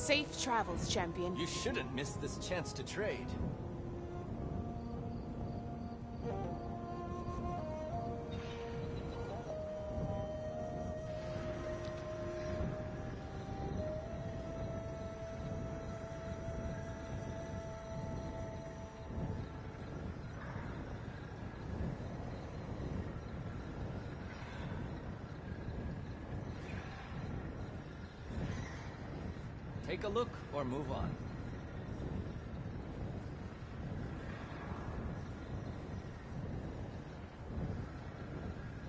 Safe travels, champion. You shouldn't miss this chance to trade. Take a look or move on.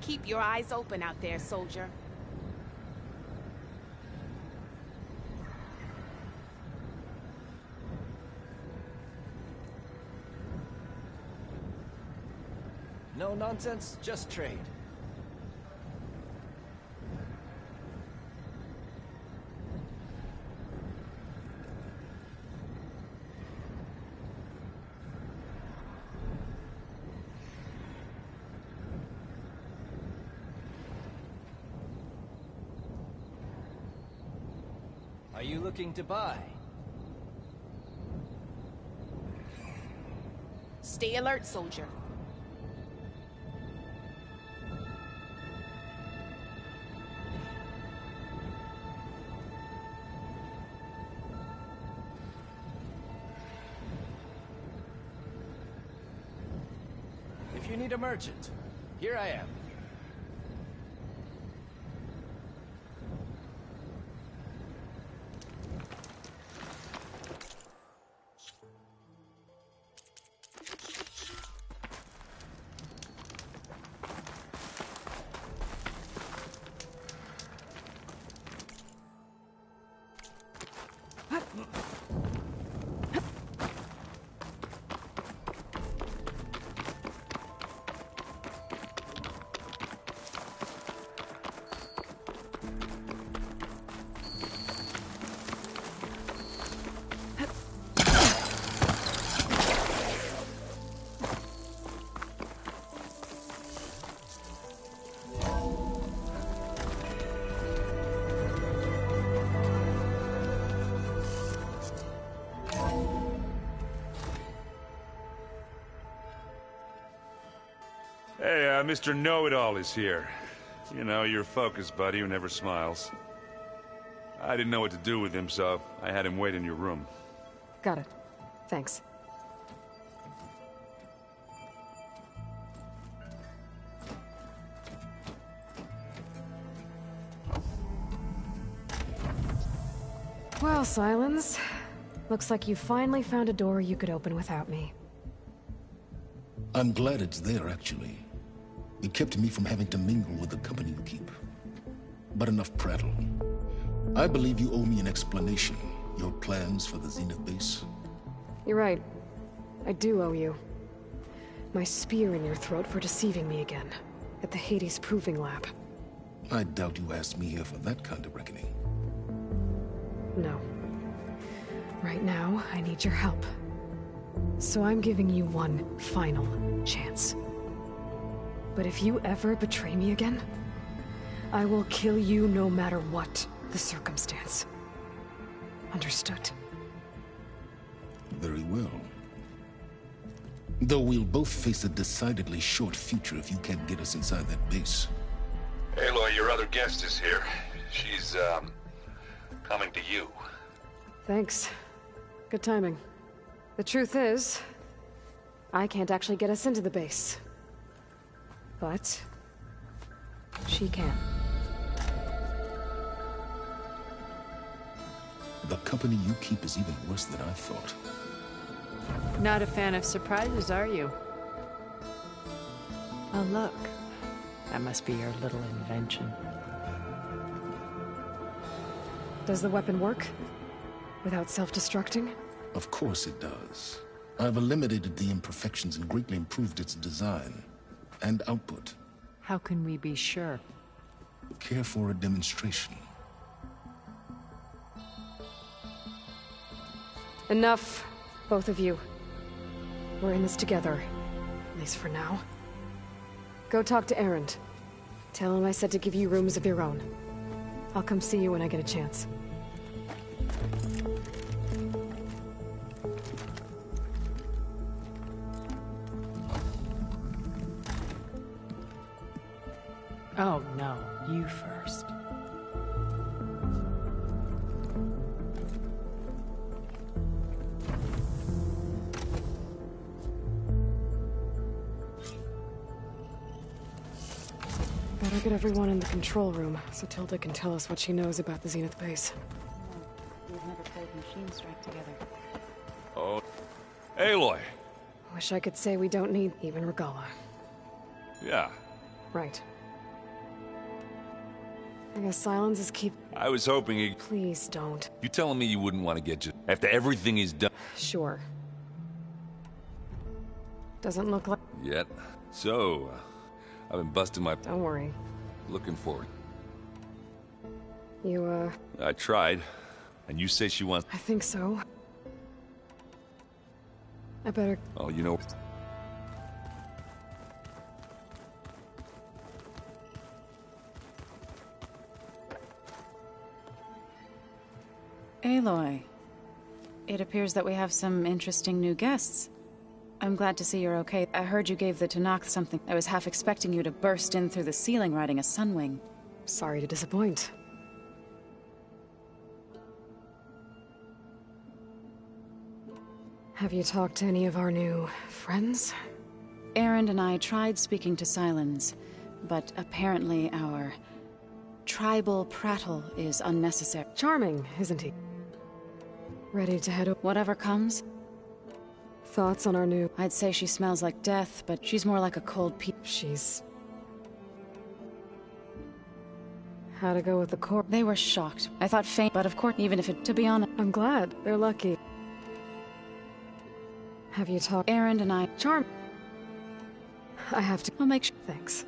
Keep your eyes open out there, soldier. No nonsense, just trade. Are you looking to buy? Stay alert, soldier. If you need a merchant, here I am. Hey, Mr. Know-It-All is here. You know, your focus buddy who never smiles. I didn't know what to do with him, so I had him wait in your room. Got it. Thanks. Well, Sylens. Looks like you finally found a door you could open without me. I'm glad it's there, actually. It kept me from having to mingle with the company you keep. But enough prattle. I believe you owe me an explanation. Your plans for the Zenith base? You're right. I do owe you. My spear in your throat for deceiving me again. At the Hades Proving Lab. I doubt you asked me here for that kind of reckoning. No. Right now, I need your help. So I'm giving you one final chance. But if you ever betray me again, I will kill you no matter what the circumstance. Understood? Very well. Though we'll both face a decidedly short future if you can't get us inside that base. Aloy, your other guest is here. She's, coming to you. Thanks. Good timing. The truth is, I can't actually get us into the base. But she can. The company you keep is even worse than I thought. Not a fan of surprises, are you? Oh, look. That must be your little invention. Does the weapon work? Without self-destructing? Of course it does. I've eliminated the imperfections and greatly improved its design and output. How can we be sure? Care for a demonstration? Enough, both of you. We're in this together, at least for now. Go talk to Erend. Tell him I said to give you rooms of your own. I'll come see you when I get a chance. Oh, no. You first. Better get everyone in the control room so Tilda can tell us what she knows about the Zenith base. We've never played Machine Strike together. Oh. Aloy! Wish I could say we don't need even Regala. Yeah. Right. I guess silence is keep. I was hoping he... Please don't. You telling me you wouldn't want to get you... After everything he's done... Sure. Doesn't look like. Yet. So, I've been busting my... Don't worry. Looking for it. You, I tried. And you say she wants... I think so. I better. Oh, you know... Aloy, it appears that we have some interesting new guests. I'm glad to see you're okay. I heard you gave the Tenakth something. I was half expecting you to burst in through the ceiling riding a Sunwing. Sorry to disappoint. Have you talked to any of our new friends? Erend and I tried speaking to Sylens, but apparently our tribal prattle is unnecessary. Charming, isn't he? Ready to head over? Whatever comes, Thoughts on our new... I'd say she smells like death, but she's more like a cold She's... How to go with the core? They were shocked. I thought faint, but of course, even if it... To be honest... I'm glad. They're lucky. Have you talked... Erend and I... Charm... I have to... I'll make sure... Thanks.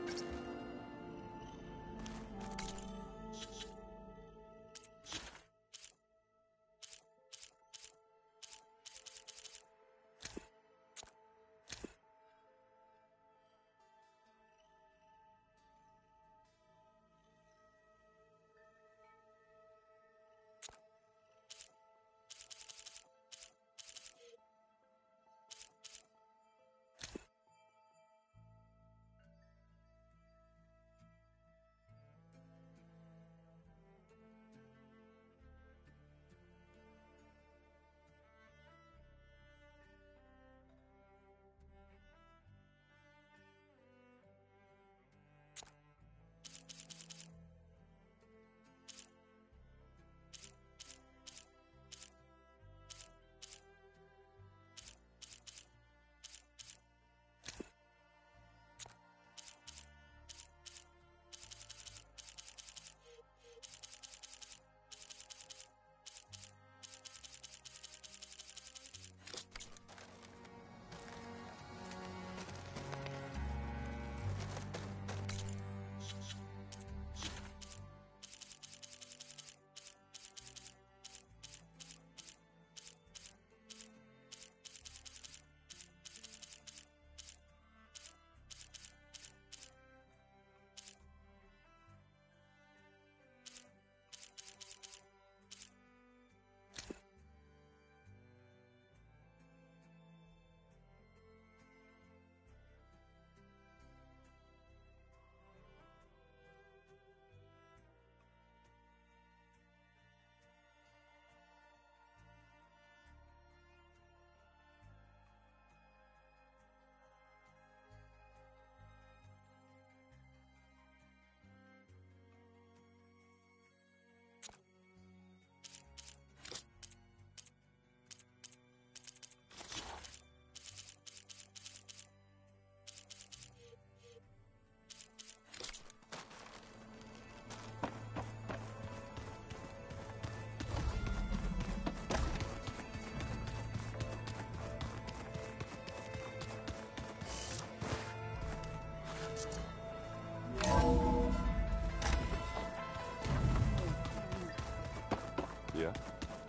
Yeah?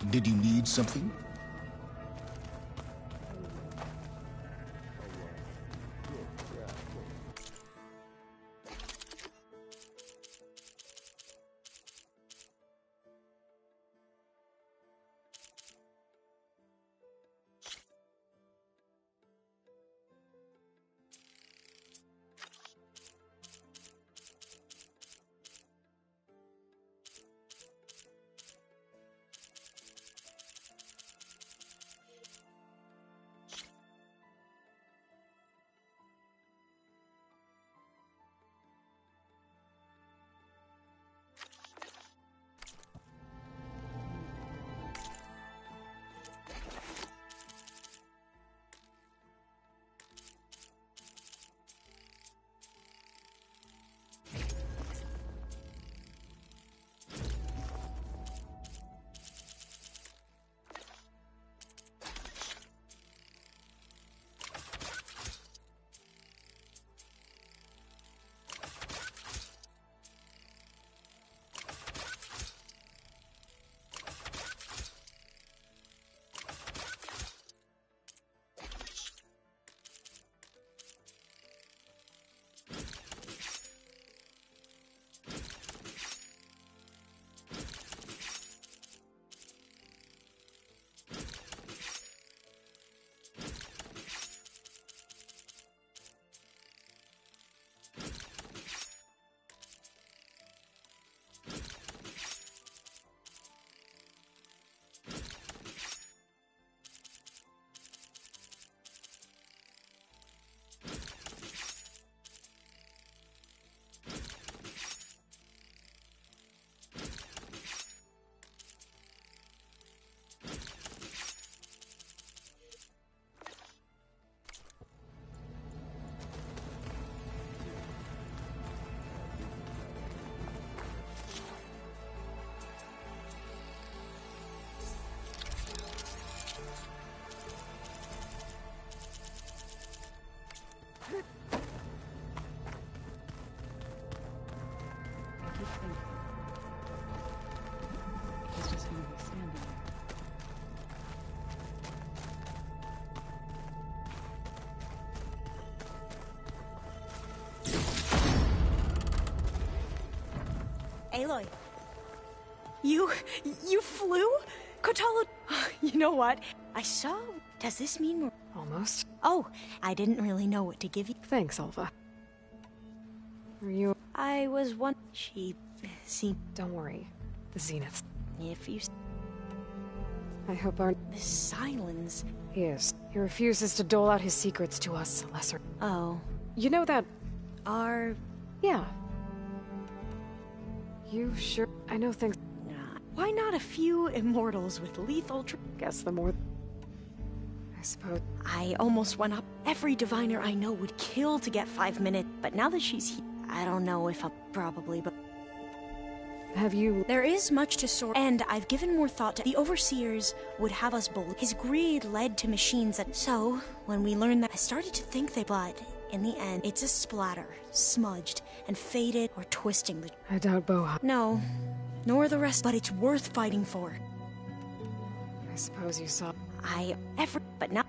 Did you need something? Aloy. You flew? Kotallo, you know what? I saw. Does this mean we're... Almost. Oh, I didn't really know what to give you. Thanks, Alva. Are you... I was one... She... See... Don't worry. The Zeniths. If you... I hope our... The Sylens... He is. He refuses to dole out his secrets to us, lesser. Oh. You know that... Are... Yeah. You sure... I know things... Why not a few immortals with lethal Guess the more... I suppose... I almost went up. Every diviner I know would kill to get 5 minutes, but now that she's here, I don't know if I'll... Probably, but... Have you... There is much to sort, and I've given more thought to... The Overseers would have us believe. His greed led to machines that... So, when we learned that, I started to think they... But, in the end, it's a splatter, smudged, and faded, or twisting the... I doubt Boha. No, nor the rest, but it's worth fighting for. I suppose you saw... But now,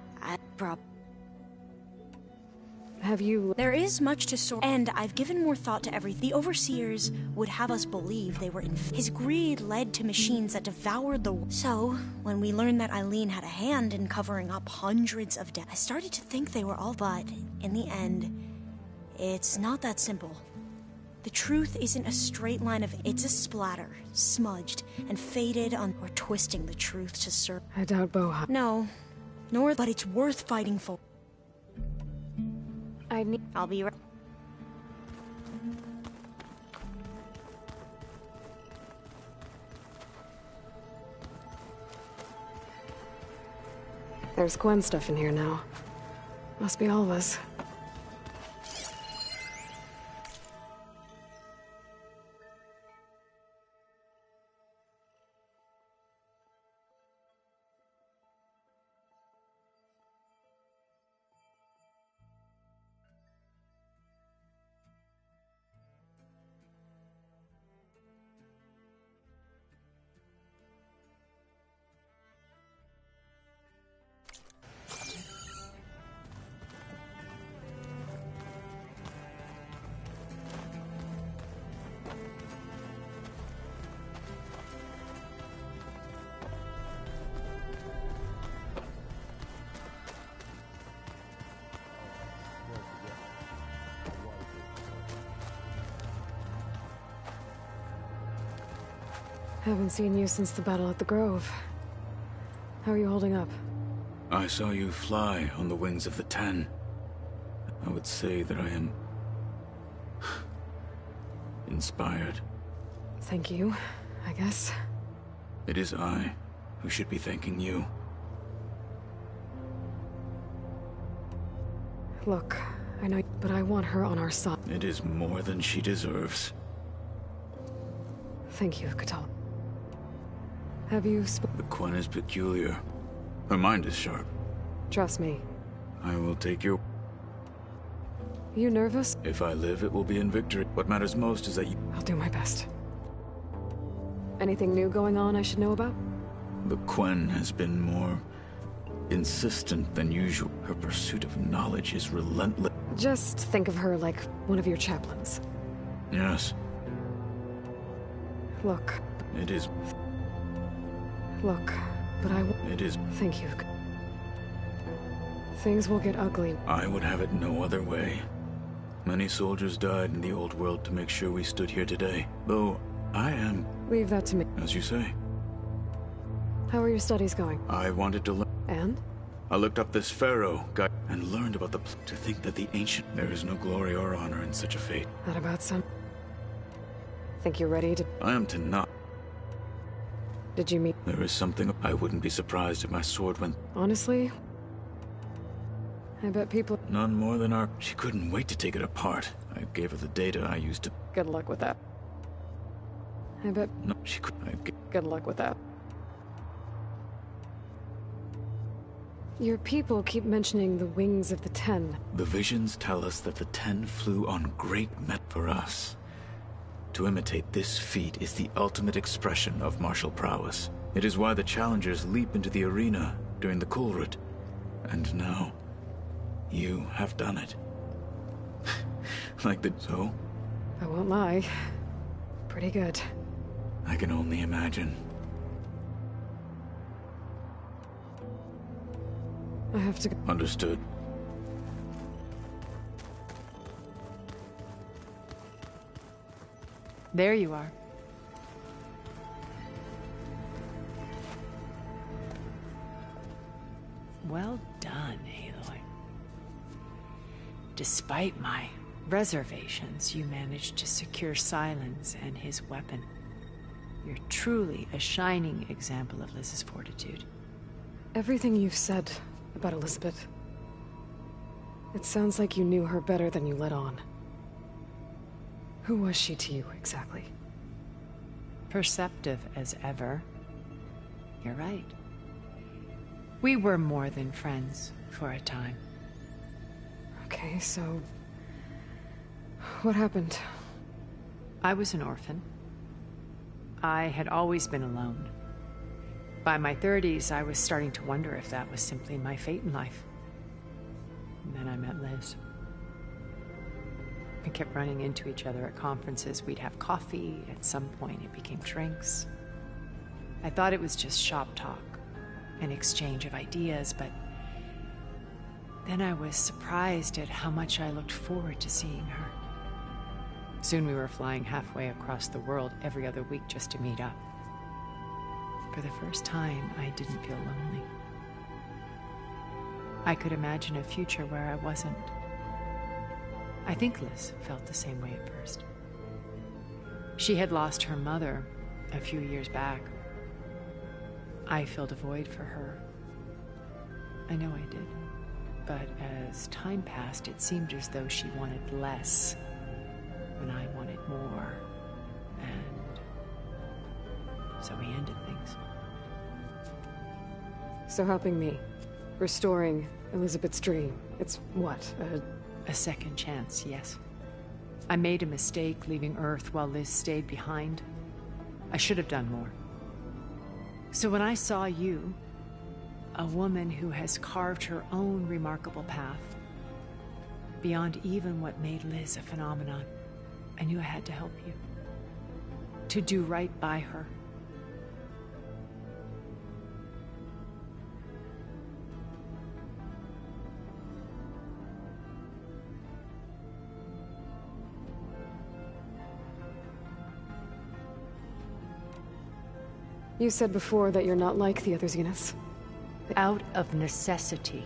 Have you... There is much to sort, and I've given more thought to everything. The Overseers would have us believe they were his greed led to machines that devoured the... So, when we learned that Eileen had a hand in covering up hundreds of deaths, I started to think they were all... But, in the end, it's not that simple. The truth isn't a straight line of... It's a splatter, smudged, and faded on... Or twisting the truth to serve... I doubt Boha. No, nor... But it's worth fighting for. I need... I'll be right... There's Gwen stuff in here now. Must be Alva's. Haven't seen you since the battle at the Grove. How are you holding up? I saw you fly on the wings of the Ten. I would say that I am... inspired. Thank you, I guess. It is I who should be thanking you. Look, I know, but I want her on our side. It is more than she deserves. Thank you, Kotallo. Have you The Quen is peculiar. Her mind is sharp. Trust me. I will take your... You nervous? If I live, it will be in victory. What matters most is that you... I'll do my best. Anything new going on I should know about? The Quen has been more... insistent than usual. Her pursuit of knowledge is relentless. Just think of her like one of your chaplains. Yes. Look. It is... Look, but It is... Thank you. Things will get ugly. I would have it no other way. Many soldiers died in the old world to make sure we stood here today. Though, I am... Leave that to me. As you say. How are your studies going? I wanted to learn... And? I looked up this pharaoh guy and learned about the... To think that the ancient... There is no glory or honor in such a fate. That about some... Think you're ready to... I am to not... Did you meet... There is something... I wouldn't be surprised if my sword went... Honestly? I bet people... None more than our... She couldn't wait to take it apart. I gave her the data I used to... Good luck with that. I bet... No, she could... Good luck with that. Your people keep mentioning the wings of the Ten. The visions tell us that the Ten flew on great met for us. To imitate this feat is the ultimate expression of martial prowess. It is why the challengers leap into the arena during the Kulrut. And now, you have done it. Like the... So? I won't lie. Pretty Pretty good. I can only imagine. I have to go. Understood. There you are. Well done, Aloy. Despite my reservations, you managed to secure Silence and his weapon. You're truly a shining example of Liz's fortitude. Everything you've said about Elizabeth, it sounds like you knew her better than you let on. Who was she to you, exactly? Perceptive as ever. You're right. We were more than friends for a time. Okay, so... what happened? I was an orphan. I had always been alone. By my 30s, I was starting to wonder if that was simply my fate in life. And then I met Liz. We kept running into each other at conferences. We'd have coffee. At some point, it became drinks. I thought it was just shop talk, an exchange of ideas, but then I was surprised at how much I looked forward to seeing her. Soon we were flying halfway across the world every other week just to meet up. For the first time, I didn't feel lonely. I could imagine a future where I wasn't. I think Liz felt the same way at first. She had lost her mother a few years back. I filled a void for her. I know I did. But as time passed, it seemed as though she wanted less, and I wanted more. And so we ended things. So helping me, restoring Elizabeth's dream, it's what, A second chance, yes. I made a mistake leaving Earth while Liz stayed behind. I should have done more. So when I saw you, a woman who has carved her own remarkable path, beyond even what made Liz a phenomenon, I knew I had to help you. To do right by her. You said before that you're not like the other Zeniths. Out of necessity.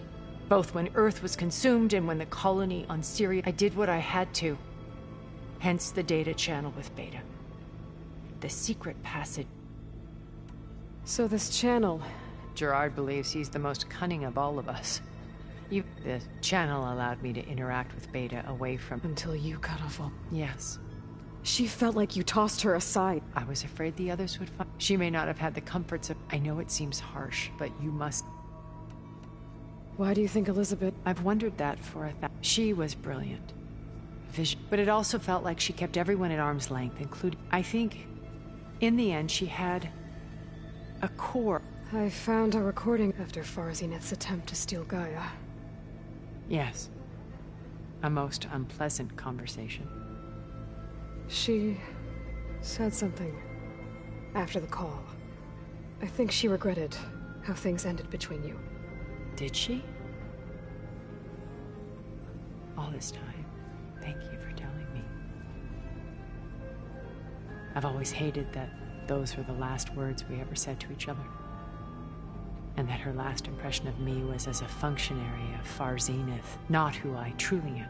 Both when Earth was consumed and when the colony on Syria, I did what I had to. Hence the data channel with Beta. The secret passage. So this channel... Gerard believes he's the most cunning of all of us. The channel allowed me to interact with Beta away from... Until you cut off all... Yes. She felt like you tossed her aside. I was afraid the others would find... She may not have had the comforts of... I know it seems harsh, but you must... Why do you think Elizabeth... I've wondered that for She was brilliant. Vision. But it also felt like she kept everyone at arm's length, including... I think, in the end, she had... a core. I found a recording after Far Zenith's attempt to steal Gaia. Yes. A most unpleasant conversation. She said something after the call. I think she regretted how things ended between you. Did she? All this time, thank you for telling me. I've always hated that those were the last words we ever said to each other. And that her last impression of me was as a functionary of Far Zenith, not who I truly am.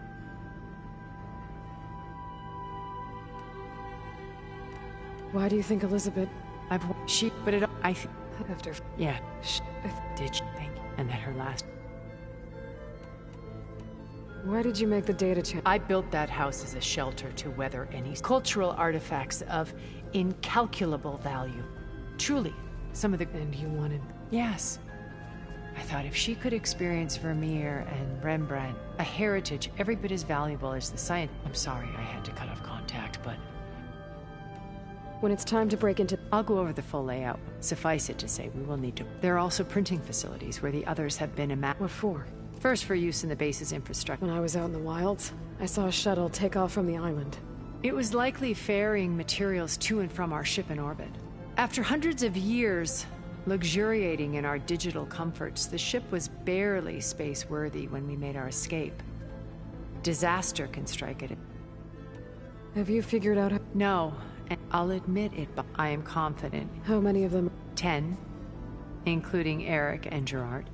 Why do you think Elizabeth... But it... I think... After... Yeah. Did she? Thank you. And that her last... Why did you make the data channel? I built that house as a shelter to weather any cultural artifacts of incalculable value. Truly, some of the... And you wanted... Yes. I thought if she could experience Vermeer and Rembrandt, a heritage every bit as valuable as the science... I'm sorry I had to cut off contact, but... When it's time to break into... I'll go over the full layout. Suffice it to say, we will need to... There are also printing facilities where the others have been What for? First for use in the base's infrastructure. When I was out in the wilds, I saw a shuttle take off from the island. It was likely ferrying materials to and from our ship in orbit. After hundreds of years luxuriating in our digital comforts, the ship was barely space-worthy when we made our escape. Disaster can strike at it. Have you figured out No, and I'll admit it, but I am confident. how many of them? 10, including Eric and Gerard.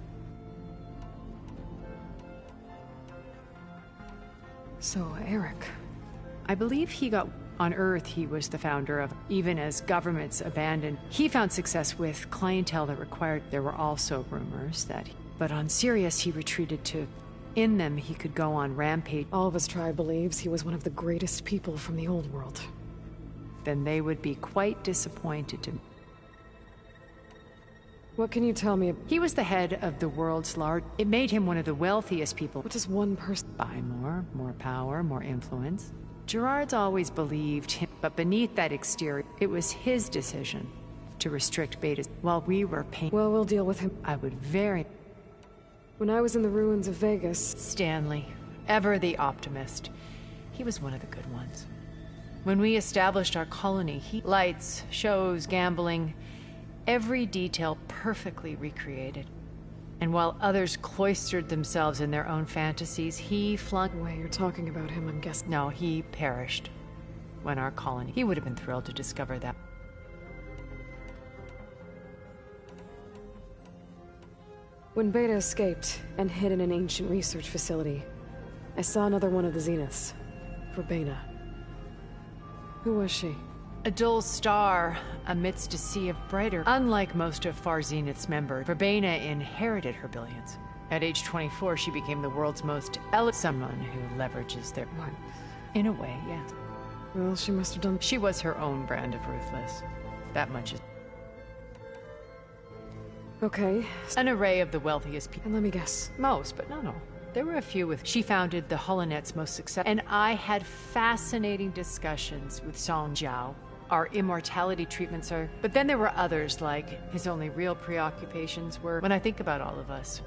So, Eric. I believe he got... On Earth, he was the founder of... Even as governments abandoned, he found success with clientele that required... There were also rumors that... But on Sirius, he retreated to... In them, he could go on rampage. All of his tribe believes he was one of the greatest people from the old world. Then they would be quite disappointed to... What can you tell me? He was the head of the world's large... It made him one of the wealthiest people. What does one person... Buy more power, more influence. Gerard's always believed him, but beneath that exterior, it was his decision to restrict Beta's while we were paying. Well, we'll deal with him. I would very... When I was in the ruins of Vegas... Stanley, ever the optimist. He was one of the good ones. When we established our colony, lights, shows, gambling, every detail perfectly recreated. And while others cloistered themselves in their own fantasies, he flung... The way you're talking about him, I'm guessing... No, he perished when our colony... He would have been thrilled to discover that. When Beta escaped and hid in an ancient research facility, I saw another one of the Zeniths. Verbena. Who was she? A dull star amidst a sea of brighter. Unlike most of Far Zenith's members, Verbena inherited her billions. At age 24, she became the world's most someone who leverages their... What? In a way, yes. Well, she must have done... She was her own brand of ruthless. That much is... Okay. An array of the wealthiest people. And let me guess. Most, but not all. There were a few with... She founded the Holonet's most successful... And I had fascinating discussions with Song Jiao. Our immortality treatments are... But then there were others, like his only real preoccupations were... When I think about all of us.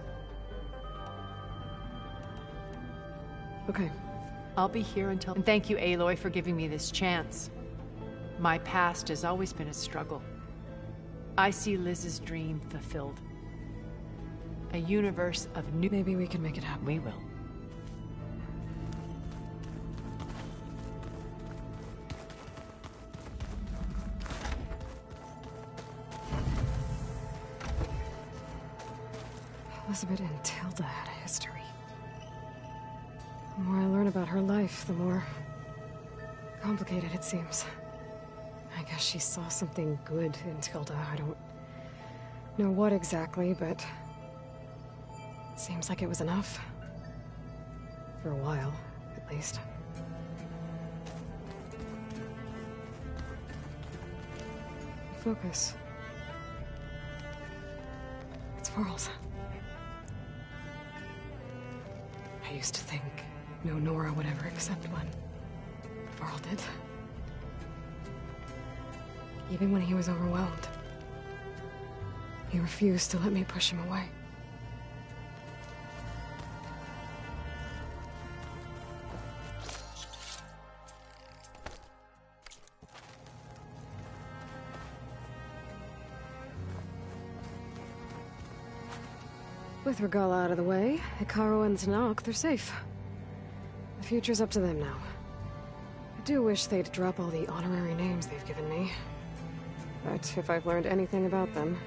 Okay. I'll be here until... And thank you, Aloy, for giving me this chance. My past has always been a struggle. I see Liz's dream fulfilled. A universe of new... Maybe we can make it happen. We will. Elizabeth and Tilda had a history. The more I learn about her life, the more complicated it seems. I guess she saw something good in Tilda. I don't know what exactly, but seems like it was enough. For a while, at least. Focus. It's Varl's. I used to think no Nora would ever accept one. Varl did. Even when he was overwhelmed. He refused to let me push him away. With Regala out of the way, Hekarro and Tenakth, they're safe. The future's up to them now. I do wish they'd drop all the honorary names they've given me. But if I've learned anything about them,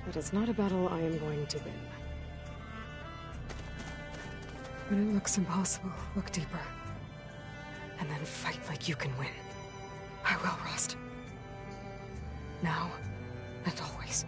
that is not a battle I am going to win. When it looks impossible, look deeper. And then fight like you can win. I will, Rost. Now and always.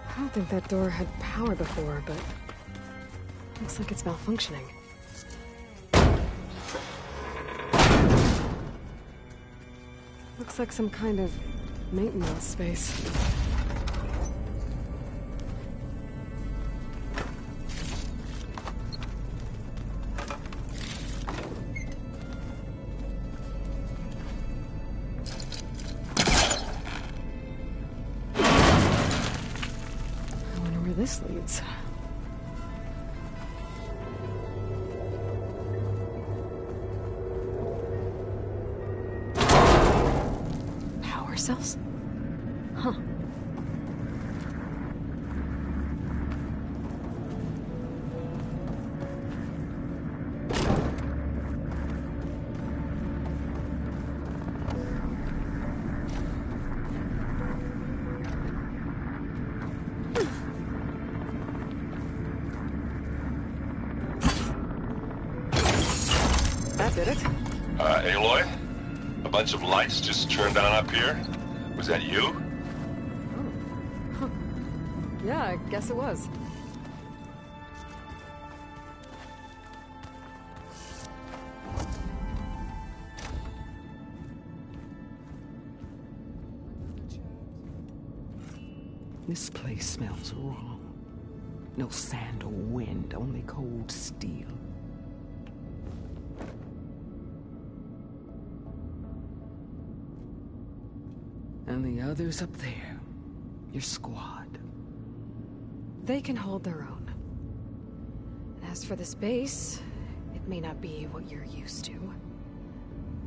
I don't think that door had power before, but looks like it's malfunctioning. Looks like some kind of maintenance space. this leads. Power cells? Huh. Did it? Aloy? A bunch of lights just turned on up here? Was that you? Oh. Huh. Yeah, I guess it was. This place smells wrong. No sand or wind, only cold steel. And the others up there. Your squad. They can hold their own. As for this base, it may not be what you're used to.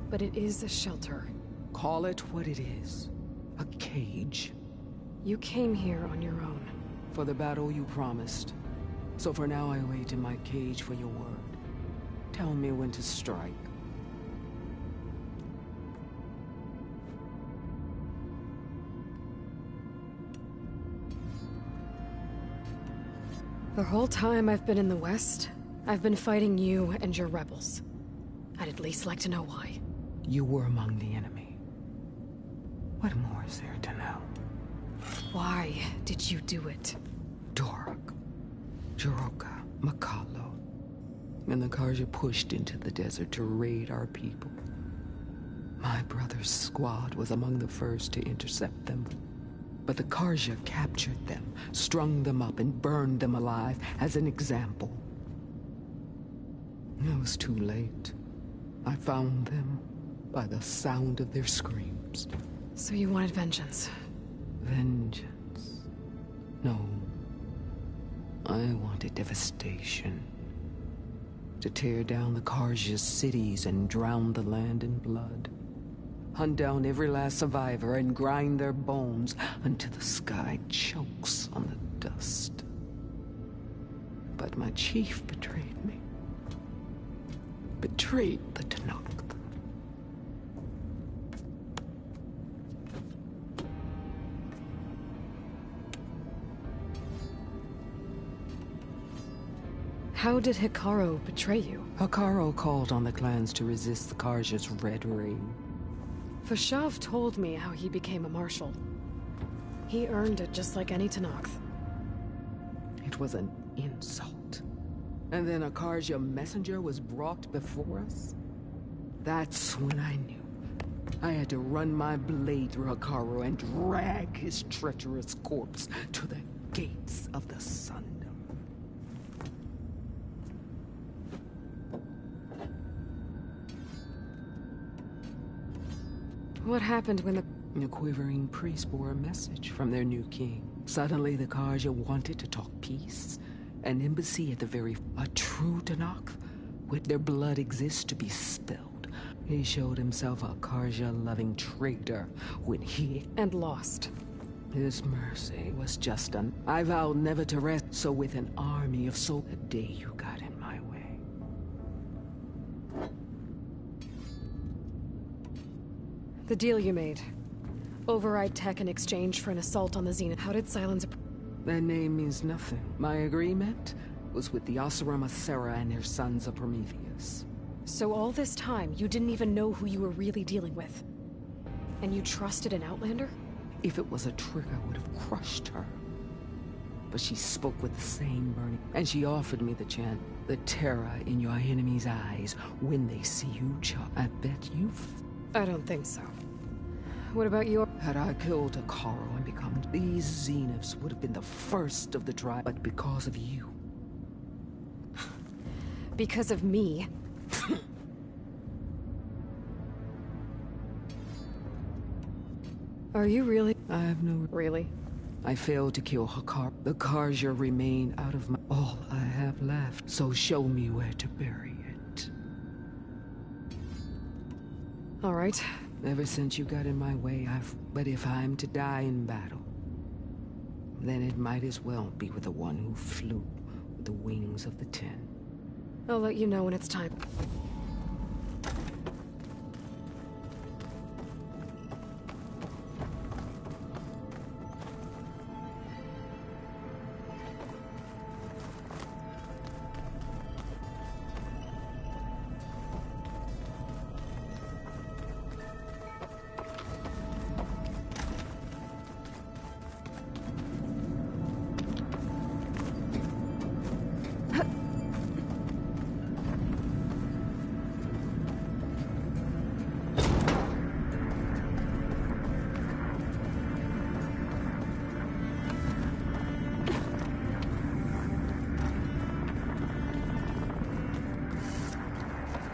But it is a shelter. Call it what it is. A cage. You came here on your own. For the battle you promised. So for now I wait in my cage for your word. Tell me when to strike. The whole time I've been in the West, I've been fighting you and your rebels. I'd at least like to know why. You were among the enemy. What more is there to know? Why did you do it? Dork, Jiroka, Makalo, and the Carja pushed into the desert to raid our people. My brother's squad was among the first to intercept them. But the Carja captured them, strung them up, and burned them alive as an example. It was too late. I found them by the sound of their screams. So you wanted vengeance? Vengeance? No. I wanted devastation. To tear down the Carja's cities and drown the land in blood. Hunt down every last survivor and grind their bones until the sky chokes on the dust. But my chief betrayed me. Betrayed the Tenakth. How did Hekarro betray you? Hekarro called on the clans to resist the Carja's red reign. Fashav told me how he became a marshal. He earned it just like any Tenakth. It was an insult. And then a Carja messenger was brought before us? That's when I knew. I had to run my blade through Hekarro and drag his treacherous corpse to the gates of the Sundom. What happened when The quivering priest bore a message from their new king. Suddenly the Carja wanted to talk peace. An embassy at the very... A true Tenakth, with their blood exists to be spilled. He showed himself a Carja-loving traitor when he... And lost. His mercy was just done. I vowed never to rest, so with an army of soul... The day you got in my way. The deal you made. Override tech in exchange for an assault on the Zenith. How did Sylens... That name means nothing. My agreement was with the Oseram Asera and their sons of Prometheus. So all this time, you didn't even know who you were really dealing with? And you trusted an Outlander? If it was a trick, I would have crushed her. But she spoke with the same burning, and she offered me the chance. The terror in your enemy's eyes when they see you, I bet you've... I don't think so. What about your... Had I killed Hekarro and become... These Zeniths would have been the first of the tribe, but because of you. Because of me? Are you really... I have no... Really? I failed to kill Hakar. The Karja remain out of all I have left, so show me where to bury it. All right. Ever since you got in my way, But if I'm to die in battle, then it might as well be with the one who flew with the wings of the Ten. I'll let you know when it's time.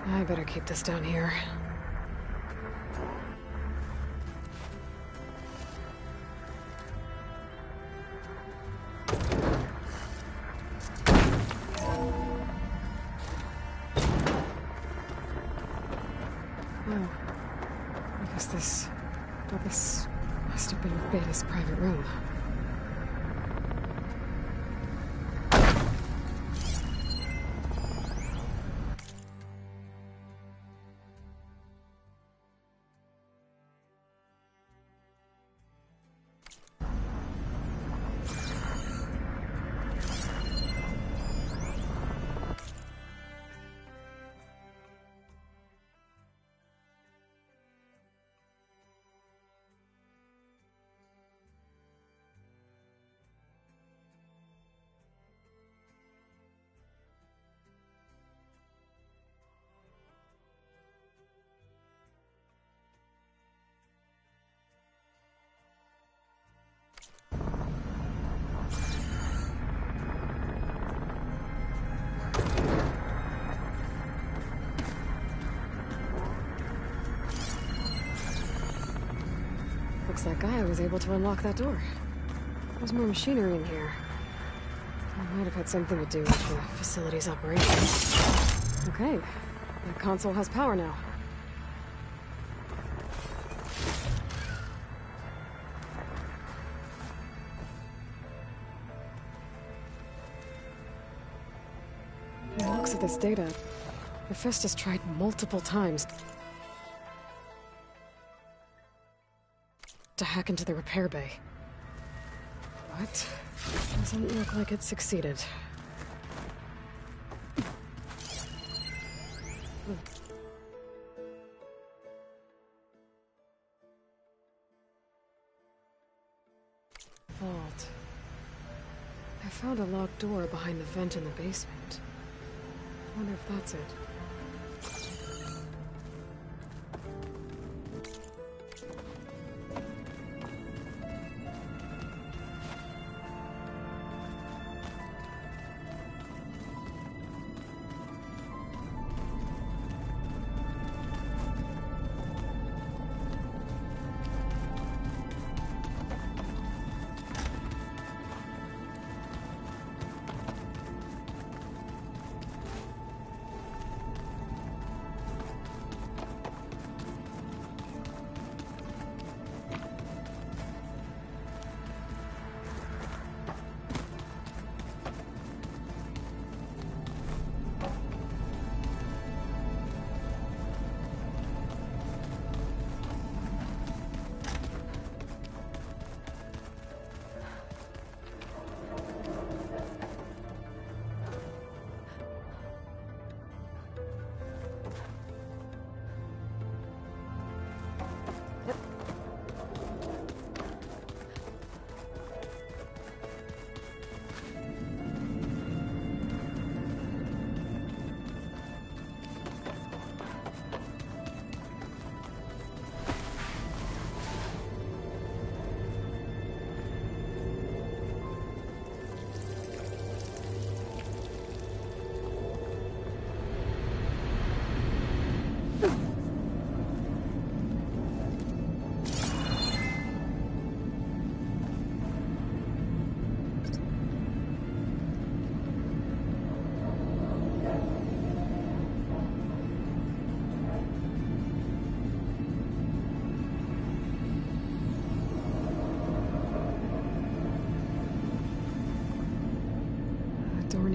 I better keep this down here. Oh. I guess this must have been Beta's private room. Looks like Gaia was able to unlock that door. There's more machinery in here. It might have had something to do with the facility's operation. Okay, the console has power now. From the looks of this data, Hephaestus tried multiple times to hack into the repair bay. But doesn't look like it succeeded. Vault. I found a locked door behind the vent in the basement. I wonder if that's it.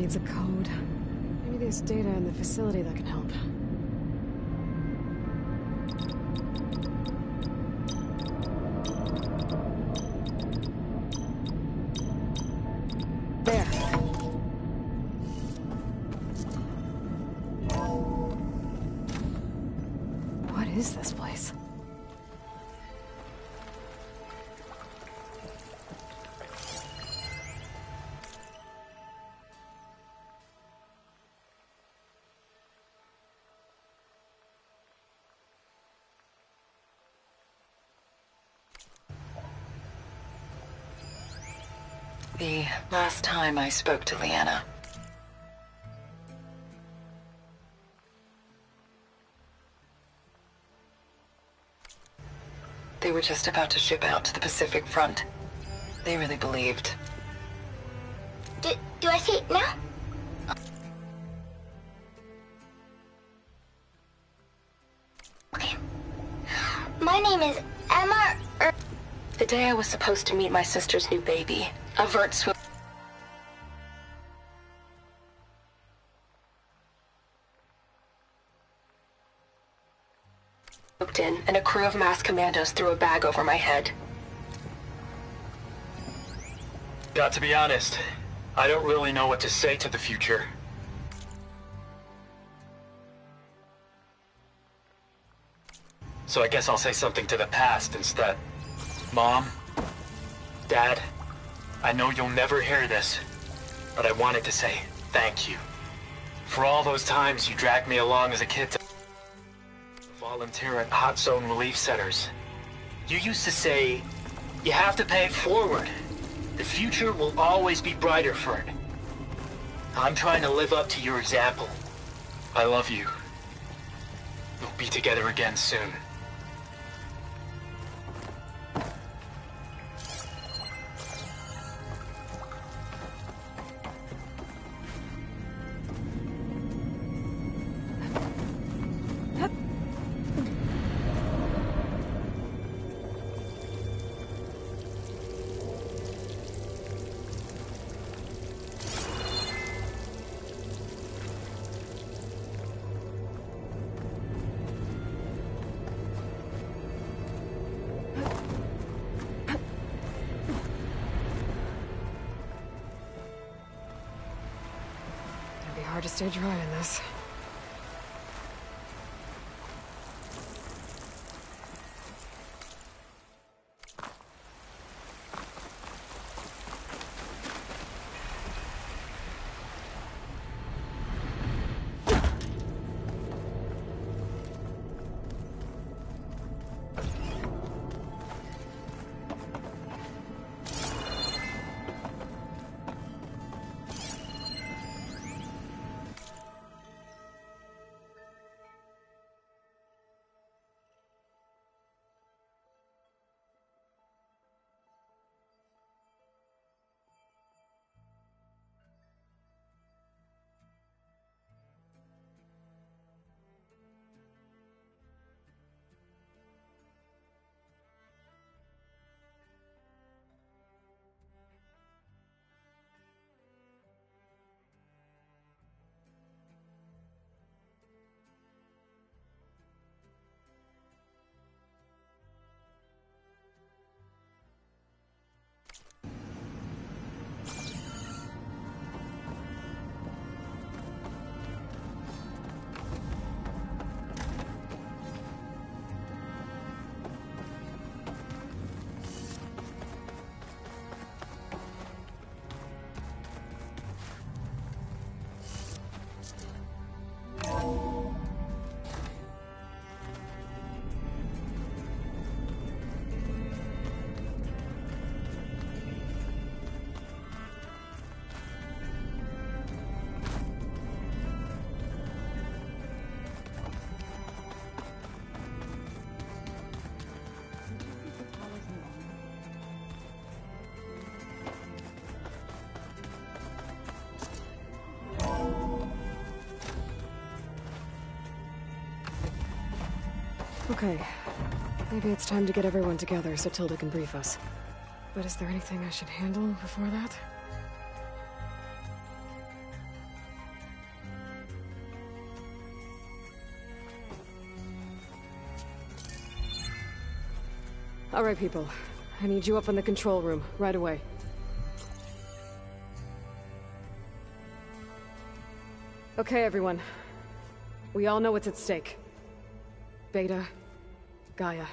needs a code. Maybe there's data in the facility that can help. There. What is this place? The last time I spoke to Leanna, they were just about to ship out to the Pacific Front. They really believed. Do I see it now? Okay. My name is Emma. The day I was supposed to meet my sister's new baby, a vert swooped in, and a crew of masked commandos threw a bag over my head. Got to be honest, I don't really know what to say to the future. So I guess I'll say something to the past instead. Mom, Dad, I know you'll never hear this, but I wanted to say thank you. For all those times you dragged me along as a kid to volunteer at hot zone relief centers. You used to say, you have to pay it forward. The future will always be brighter for it. I'm trying to live up to your example. I love you. We'll be together again soon. Hard to stay dry in this. Okay. Maybe it's time to get everyone together so Tilda can brief us. But is there anything I should handle before that? All right, people. I need you up in the control room, right away. Okay, everyone. We all know what's at stake. Beta, Gaia.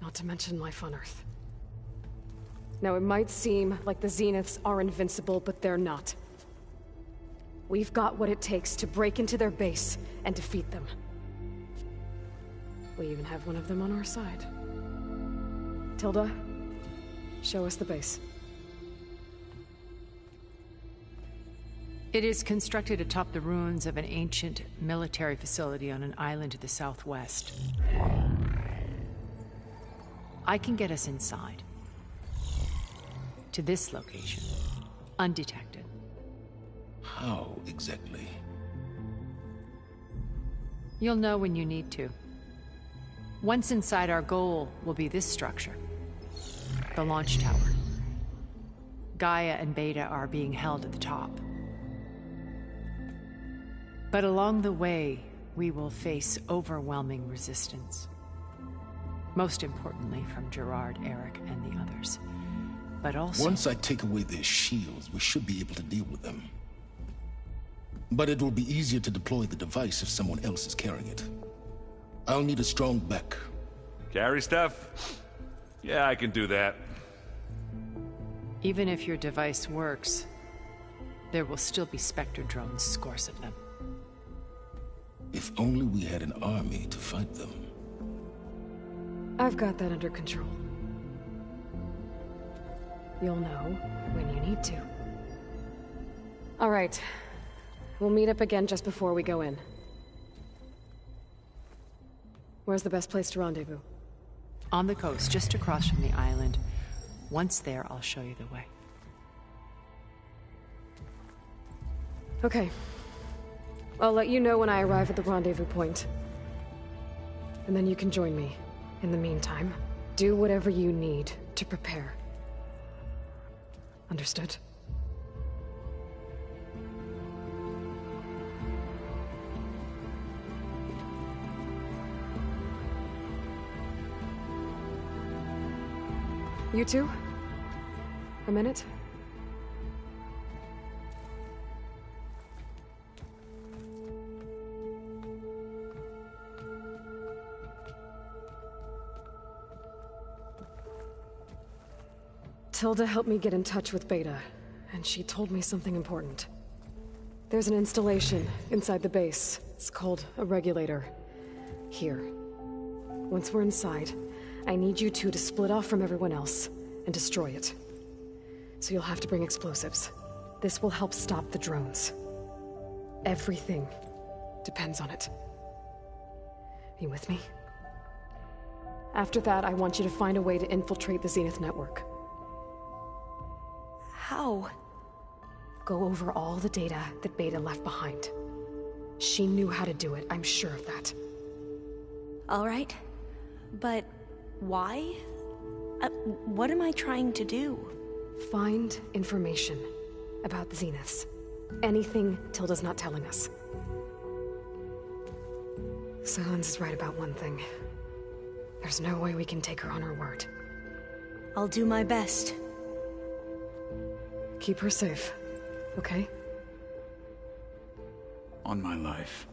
Not to mention life on Earth. Now, it might seem like the Zeniths are invincible, but they're not. We've got what it takes to break into their base and defeat them. We even have one of them on our side. Tilda, show us the base. It is constructed atop the ruins of an ancient military facility on an island to the southwest. I can get us inside. To this location. Undetected. How exactly? You'll know when you need to. Once inside, our goal will be this structure. The launch tower. Gaia and Beta are being held at the top. But along the way, we will face overwhelming resistance. Most importantly from Gerard, Eric, and the others. But also... Once I take away their shields, we should be able to deal with them. But it will be easier to deploy the device if someone else is carrying it. I'll need a strong back. Carry stuff? Yeah, I can do that. Even if your device works, there will still be Spectre drones, scores of them. If only we had an army to fight them. I've got that under control. You'll know when you need to. All right. We'll meet up again just before we go in. Where's the best place to rendezvous? On the coast, just across from the island. Once there, I'll show you the way. Okay. I'll let you know when I arrive at the rendezvous point. And then you can join me. In the meantime, do whatever you need to prepare. Understood? You two? A minute? Tilda helped me get in touch with Beta, and she told me something important. There's an installation inside the base. It's called a regulator. Here. Once we're inside, I need you two to split off from everyone else and destroy it. So you'll have to bring explosives. This will help stop the drones. Everything depends on it. You with me? After that, I want you to find a way to infiltrate the Zenith network. How? Go over all the data that Beta left behind. She knew how to do it, I'm sure of that. All right. But why? What am I trying to do? Find information about the Zeniths. Anything Tilda's not telling us. Sylens is right about one thing. There's no way we can take her on her word. I'll do my best. Keep her safe, okay? On my life.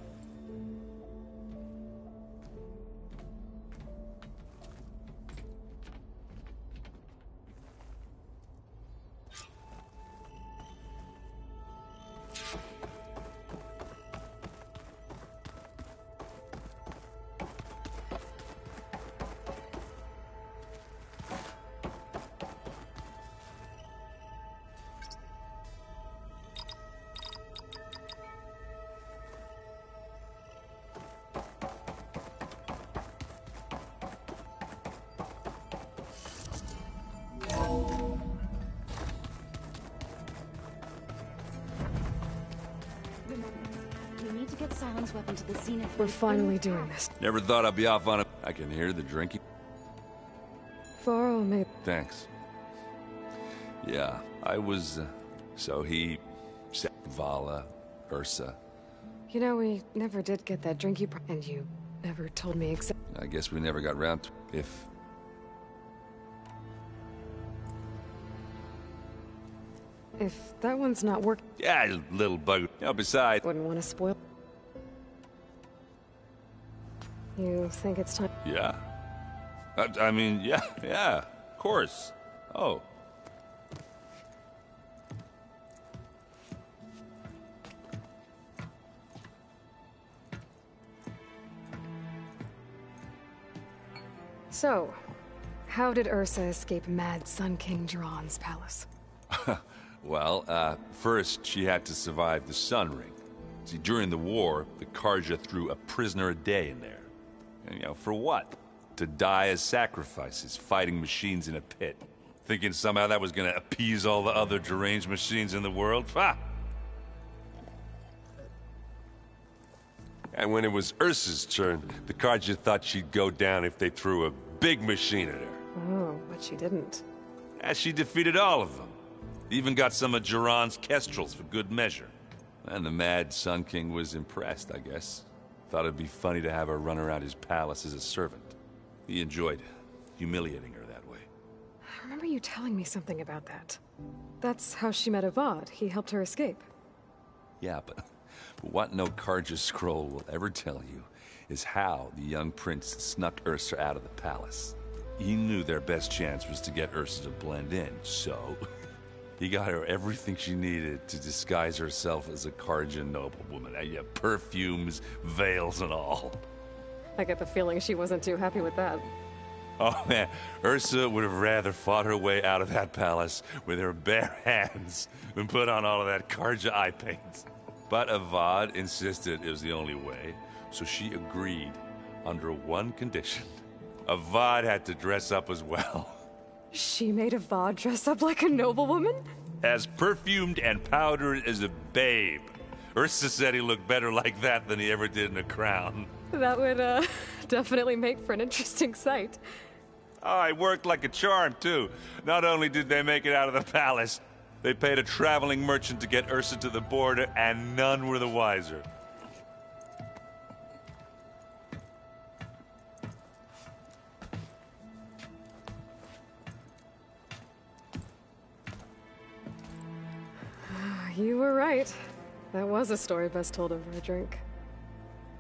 We need to get Sylens' weapon to the Zenith. We're finally doing this. Never thought I'd be off on a... I can hear the drinking. Faro may... Thanks. Yeah, I was... so he... Vala, Ursa. You know, we never did get that drinky and you never told me exactly. I guess we never got round to... If If that one's not working... Yeah, you little bug. You know, besides... Wouldn't want to spoil... You think it's time... Yeah? I mean, yeah, of course. Oh. So, how did Ursa escape Mad Sun King Jiran's palace? Well, first she had to survive the Sun Ring. See, during the war, the Carja threw a prisoner a day in there. And, you know, for what? To die as sacrifices, fighting machines in a pit. Thinking somehow that was gonna appease all the other deranged machines in the world? Ha! And when it was Ursa's turn, the Carja thought she'd go down if they threw a big machine at her. Oh, but she didn't. And she defeated all of them. Even got some of Jiran's kestrels for good measure. And the Mad Sun King was impressed, I guess. Thought it'd be funny to have her run around his palace as a servant. He enjoyed humiliating her that way. I remember you telling me something about that. That's how she met Avad. He helped her escape. Yeah, but what no Carja scroll will ever tell you is how the young prince snuck Ursa out of the palace. He knew their best chance was to get Ursa to blend in, so he got her everything she needed to disguise herself as a Carja noblewoman. Yeah, perfumes, veils, and all. I get the feeling she wasn't too happy with that. Oh man, Ursa would have rather fought her way out of that palace with her bare hands than put on all of that Carja eye paint. But Avad insisted it was the only way, so she agreed under one condition. Avad had to dress up as well. She made Avad dress up like a noblewoman? As perfumed and powdered as a babe. Ursa said he looked better like that than he ever did in a crown. That would, definitely make for an interesting sight. Oh, it worked like a charm, too. Not only did they make it out of the palace, they paid a traveling merchant to get Ursa to the border, and none were the wiser. You were right. That was a story best told over a drink.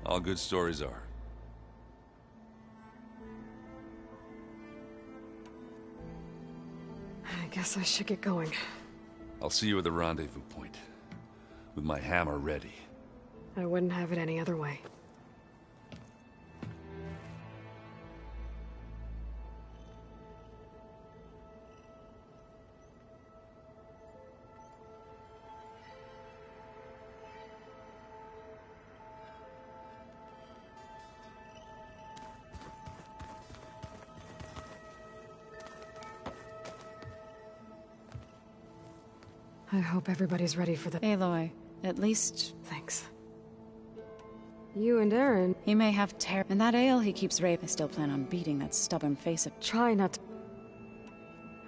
All good stories are. I guess I should get going. I'll see you at the rendezvous point, with my hammer ready. I wouldn't have it any other way. I hope everybody's ready for the... Aloy, at least... Thanks. You and Aaron... He may have terror, and that ale he keeps raping. I still plan on beating that stubborn face of... Try not to...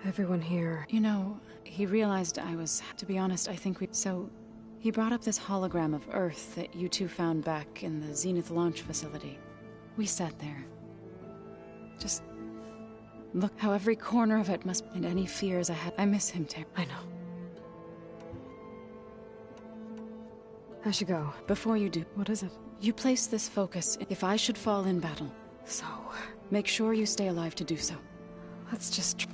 Everyone here... You know, he realized I was... To be honest, I think we... So, he brought up this hologram of Earth that you two found back in the Zenith launch facility. We sat there. Just... Look how every corner of it must... And any fears I had... I miss him, Ter. I know. I should go. Before you do... What is it? You place this focus if I should fall in battle. So... Make sure you stay alive to do so. Let's just...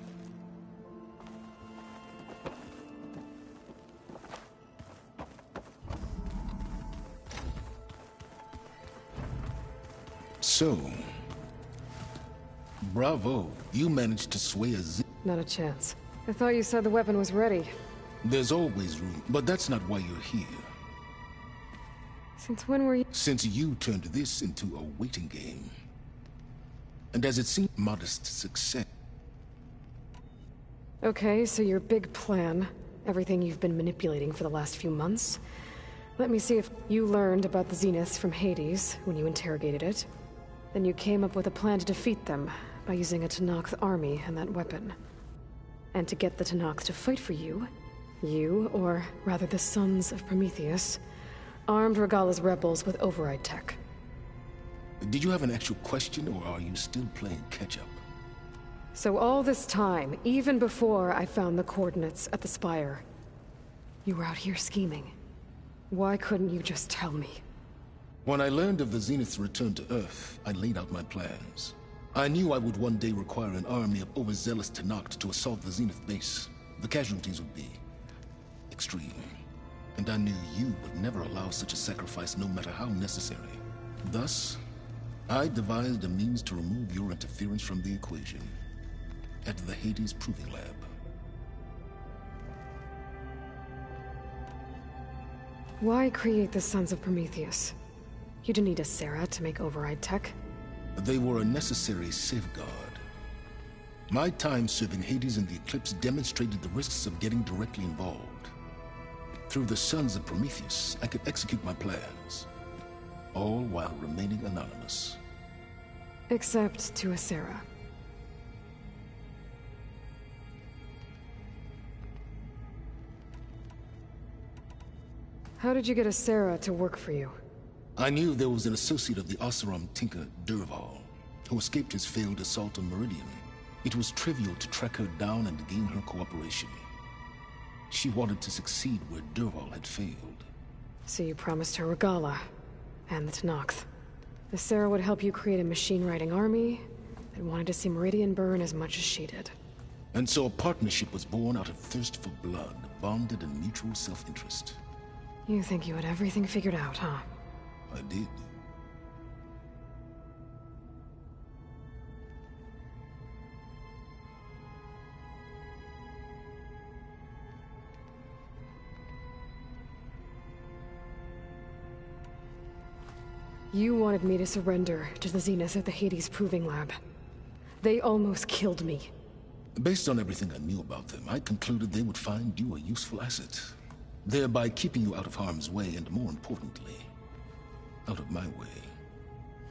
So... Bravo. You managed to sway a Not a chance. I thought you said the weapon was ready. There's always room, but that's not why you're here. Since when were you... Since you turned this into a waiting game. And as it seemed, modest success. Okay, so your big plan, everything you've been manipulating for the last few months. Let me see if you learned about the Zeniths from Hades when you interrogated it. Then you came up with a plan to defeat them by using a Tenakth army and that weapon. And to get the Tenakth to fight for you, or rather the Sons of Prometheus, armed Regalla's rebels with override tech. Did you have an actual question, or are you still playing catch-up? So all this time, even before I found the coordinates at the Spire, You were out here scheming. Why couldn't you just tell me? When I learned of the Zenith's return to Earth, I laid out my plans. I knew I would one day require an army of overzealous Tenakth to assault the Zenith base. The casualties would be extreme. And I knew you would never allow such a sacrifice, no matter how necessary. Thus, I devised a means to remove your interference from the equation at the Hades Proving Lab. Why create the Sons of Prometheus? You didn't need a Sarah to make override tech. They were a necessary safeguard. My time serving Hades and the Eclipse demonstrated the risks of getting directly involved. Through the Sons of Prometheus, I could execute my plans, all while remaining anonymous. Except to a Sarah. How did you get a Sarah to work for you? I knew there was an associate of the Oseram tinker, Dervahl, who escaped his failed assault on Meridian. It was trivial to track her down and gain her cooperation. She wanted to succeed where Dervahl had failed. So you promised her Regalla, and the Tenakth. The Sarah would help you create a machine-riding army that wanted to see Meridian burn as much as she did. And so a partnership was born out of thirst for blood, bonded in mutual self-interest. You think you had everything figured out, huh? I did. You wanted me to surrender to the Zenith at the Hades Proving Lab. They almost killed me. Based on everything I knew about them, I concluded they would find you a useful asset, thereby keeping you out of harm's way and, more importantly, out of my way.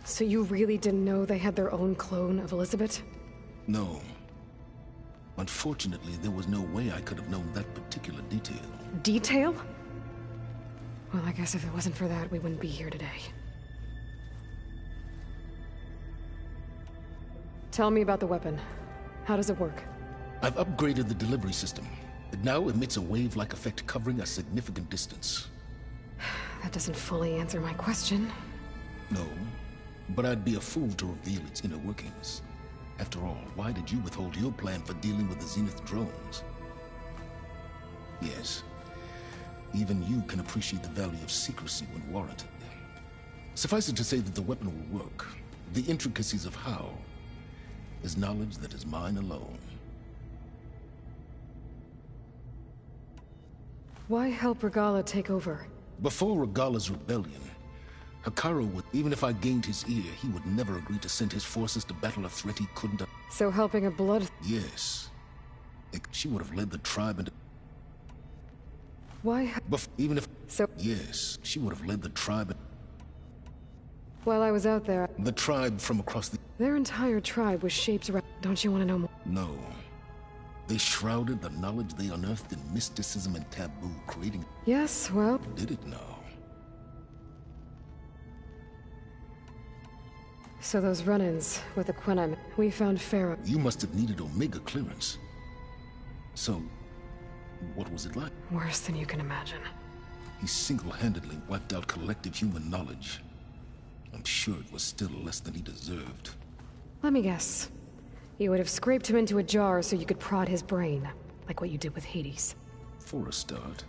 So you really didn't know they had their own clone of Elizabeth? No. Unfortunately, there was no way I could have known that particular detail. Detail? Well, I guess if it wasn't for that, we wouldn't be here today. Tell me about the weapon. How does it work? I've upgraded the delivery system. It now emits a wave-like effect covering a significant distance. That doesn't fully answer my question. No, but I'd be a fool to reveal its inner workings. After all, why did you withhold your plan for dealing with the Zenith drones? Yes, even you can appreciate the value of secrecy when warranted. Suffice it to say that the weapon will work. The intricacies of how is knowledge that is mine alone. Why help Regalla take over? Before Regalla's rebellion, Hekarro would, even if I gained his ear, he would never agree to send his forces to battle a threat he couldn't. So helping a blood... Yes. She would have led the tribe into... Why... Even if... So... Yes, she would have led the tribe... While I was out there... The tribe from across the... Their entire tribe was shaped around... Don't you want to know more? No. They shrouded the knowledge they unearthed in mysticism and taboo, creating... Yes, well... Did it now? So those run-ins with the Quinam, we found Pharaoh. You must have needed Omega clearance. So, what was it like? Worse than you can imagine. He single-handedly wiped out collective human knowledge. I'm sure it was still less than he deserved. Let me guess. You would have scraped him into a jar so you could prod his brain, like what you did with Hades. For a start.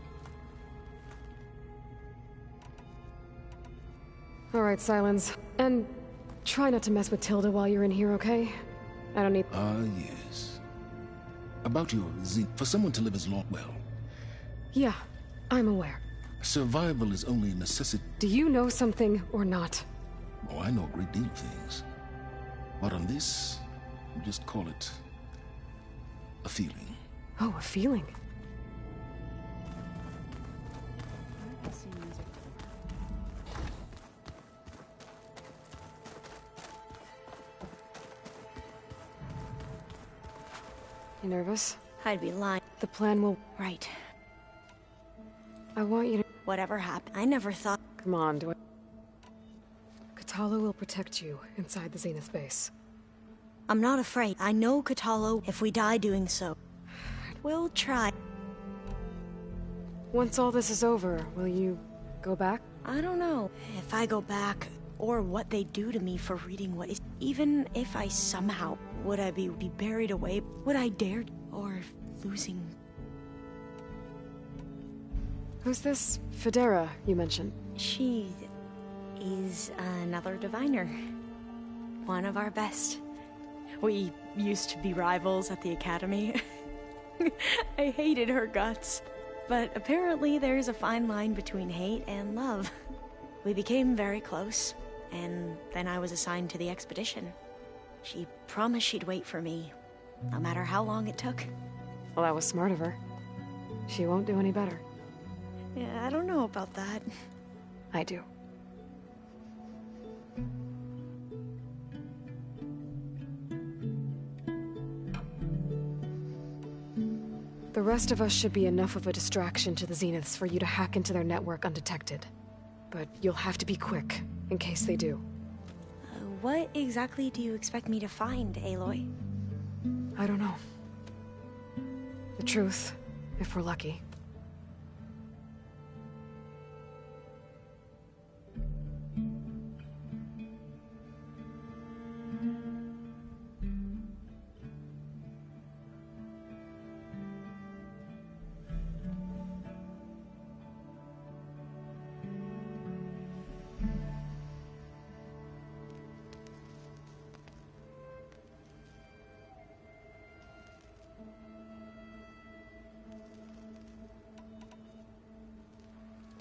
Alright, Silence. And try not to mess with Tilda while you're in here, okay? I don't need... Yes. About your for someone to live as long... Well... Yeah, I'm aware. Survival is only a necessity... Do you know something or not? Oh, I know a great deal of things. But on this, we just call it... a feeling. Oh, a feeling. You nervous? I'd be lying. The plan will... Right. I want you to... Whatever happened, I never thought... Come on, do it. Kotallo will protect you inside the Zenith base. I'm not afraid. I know Kotallo if we die doing so. We'll try. Once all this is over, will you go back? I don't know if I go back or what they do to me for reading what is. Even if I somehow, would I be buried away? Would I dare? Or losing? Who's this Federa you mentioned? She is another diviner. One of our best. We used to be rivals at the academy. I hated her guts. But apparently there's a fine line between hate and love. We became very close, and then I was assigned to the expedition. She promised she'd wait for me, no matter how long it took. Well, that was smart of her. She won't do any better. Yeah, I don't know about that. I do. The rest of us should be enough of a distraction to the Zeniths for you to hack into their network undetected. But you'll have to be quick, in case they do. What exactly do you expect me to find, Aloy? I don't know. The truth, if we're lucky.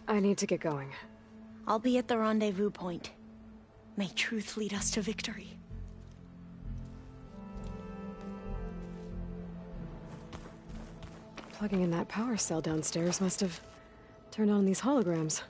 I need to get going. I'll be at the rendezvous point. May truth lead us to victory. Plugging in that power cell downstairs must have turned on these holograms.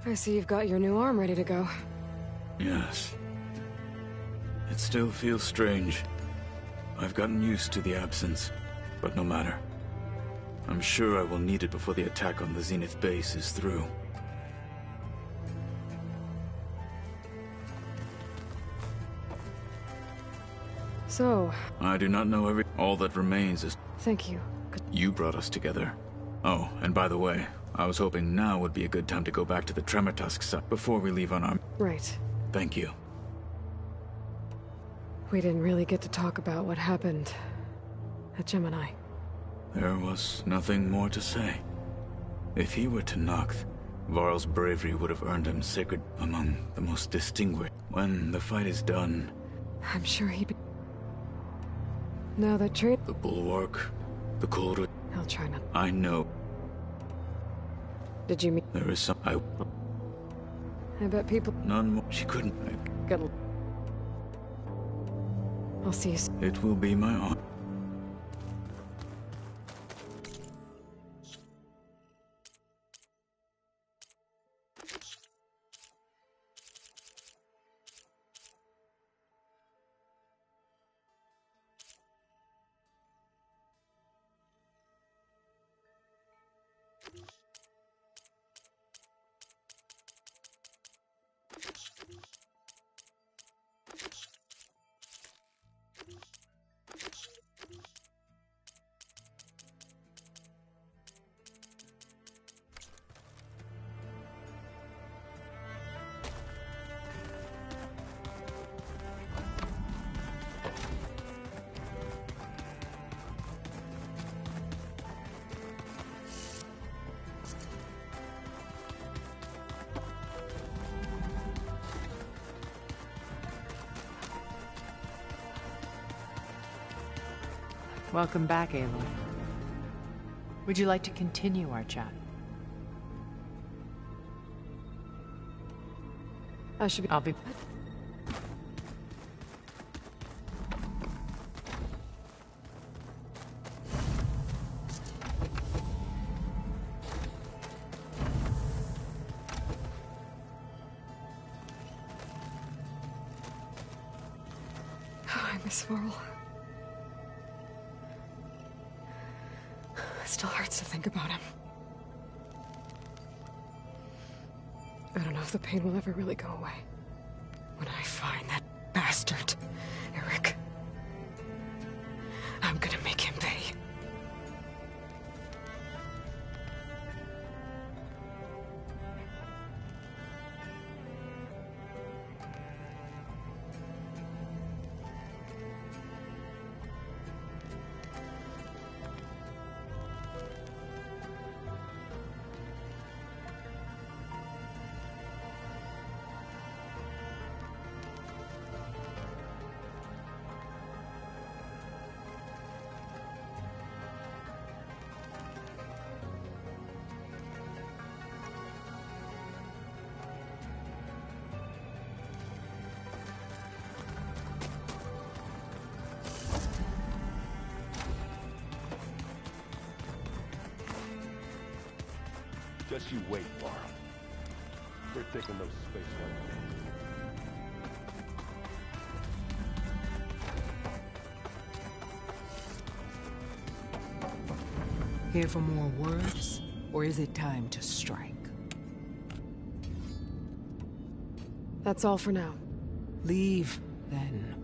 I see you've got your new arm ready to go. Yes. It still feels strange. I've gotten used to the absence, but no matter. I'm sure I will need it before the attack on the Zenith base is through. So... I do not know all that remains is... Thank you. You brought us together. Oh, and by the way, I was hoping now would be a good time to go back to the Tremortusk site before we leave on our... Right. Thank you. We didn't really get to talk about what happened at Gemini. There was nothing more to say. If he were to Noct, Varl's bravery would have earned him sacred among the most distinguished. When the fight is done... I'm sure he'd be... Now that trade... The Bulwark, the Cold... I'll try not... I know. Did you meet... There is some... I bet people... None more. She couldn't... Good. I'll see you soon. It will be my honor. Welcome back, Aloy. Would you like to continue our chat? I'll be... Svarl. It still hurts to think about him. I don't know if the pain will ever really go away. When I find that bastard, Eric, I'm gonna make him pay. Just you wait, Laura. They're taking those space ones. Here for more words, or is it time to strike? That's all for now. Leave, then.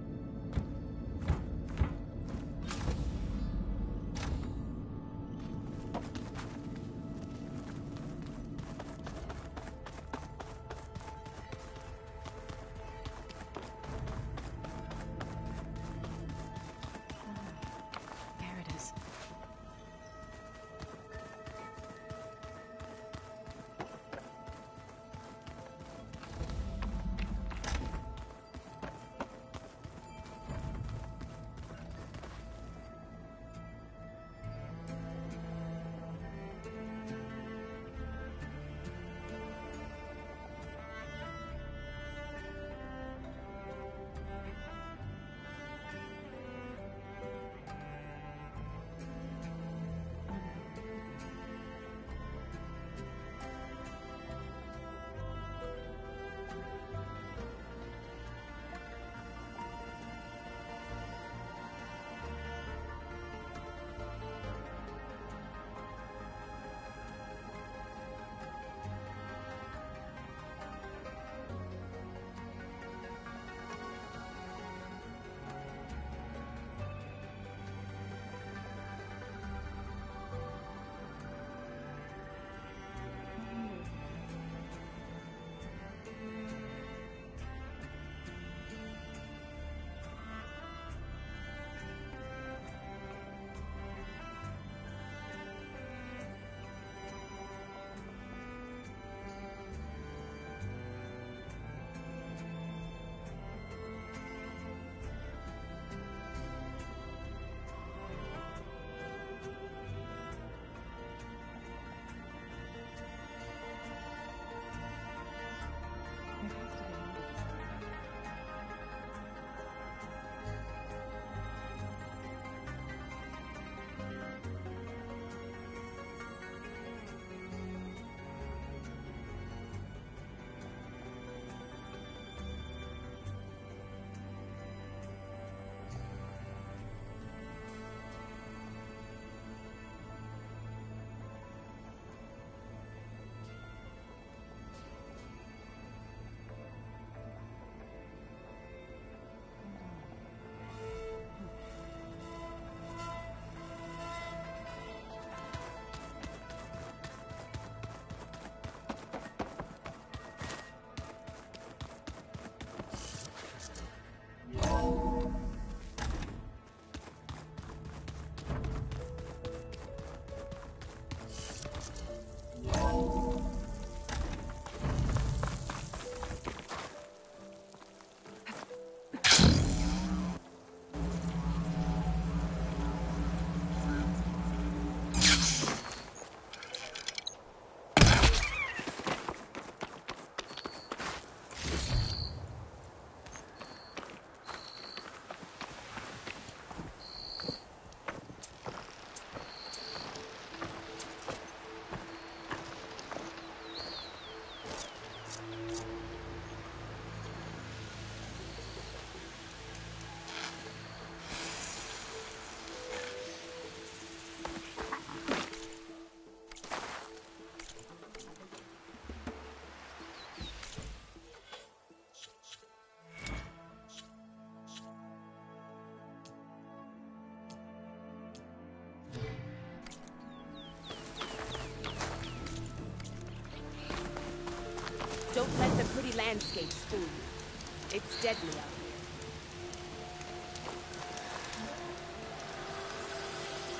Don't let the pretty landscapes fool you. It's deadly out here.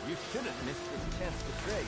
You shouldn't miss this chance to trade.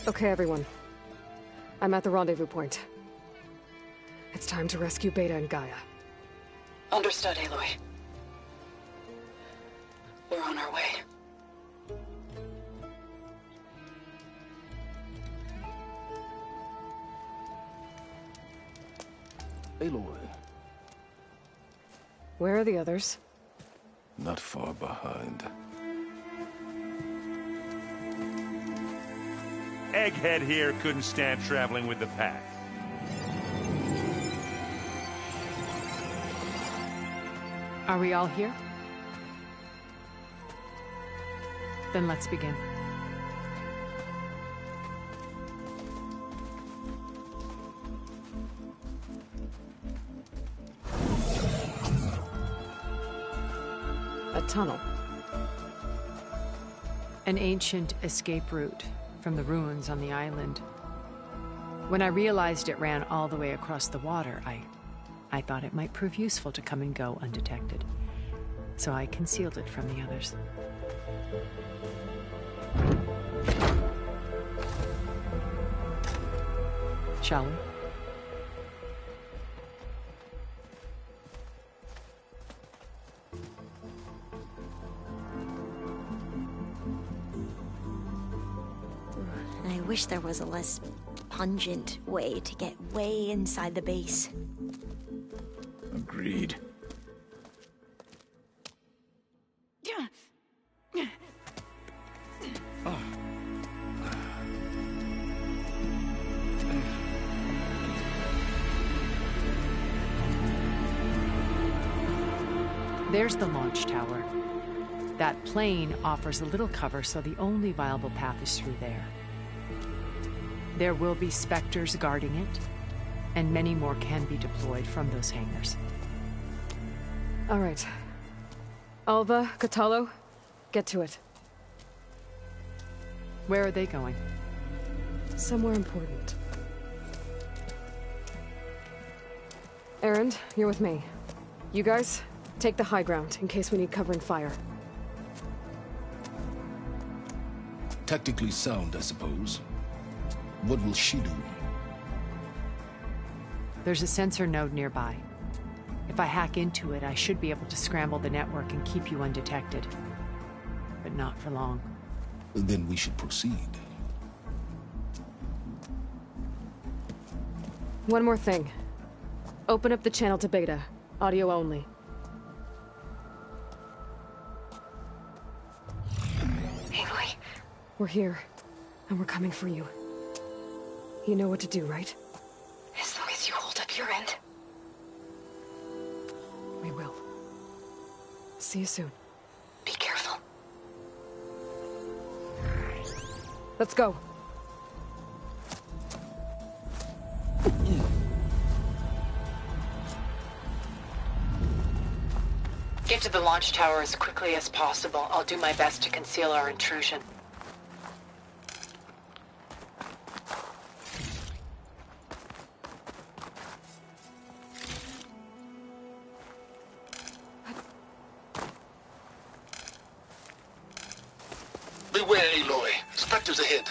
Okay, everyone. I'm at the rendezvous point. It's time to rescue Beta and Gaia. Understood, Aloy. We're on our way. Aloy. Where are the others? Not far behind. Egghead here couldn't stand traveling with the pack. Are we all here? Then let's begin. A tunnel. An ancient escape route from the ruins on the island. When I realized it ran all the way across the water, I thought it might prove useful to come and go undetected. So I concealed it from the others. Shall we? I wish there was a less pungent way to get way inside the base. Agreed. There's the launch tower. That plane offers a little cover, so the only viable path is through there. There will be Spectres guarding it, and many more can be deployed from those hangars. All right. Alva, Kotallo, get to it. Where are they going? Somewhere important. Erend, you're with me. You guys, take the high ground in case we need covering fire. Tactically sound, I suppose. What will she do? There's a sensor node nearby. If I hack into it, I should be able to scramble the network and keep you undetected. But not for long. Then we should proceed. One more thing. Open up the channel to Beta. Audio only. Aloy? We're here, and we're coming for you. You know what to do, right? As long as you hold up your end. We will. See you soon. Be careful. Let's go. Get to the launch tower as quickly as possible. I'll do my best to conceal our intrusion. Beware, Aloy. Spectres ahead.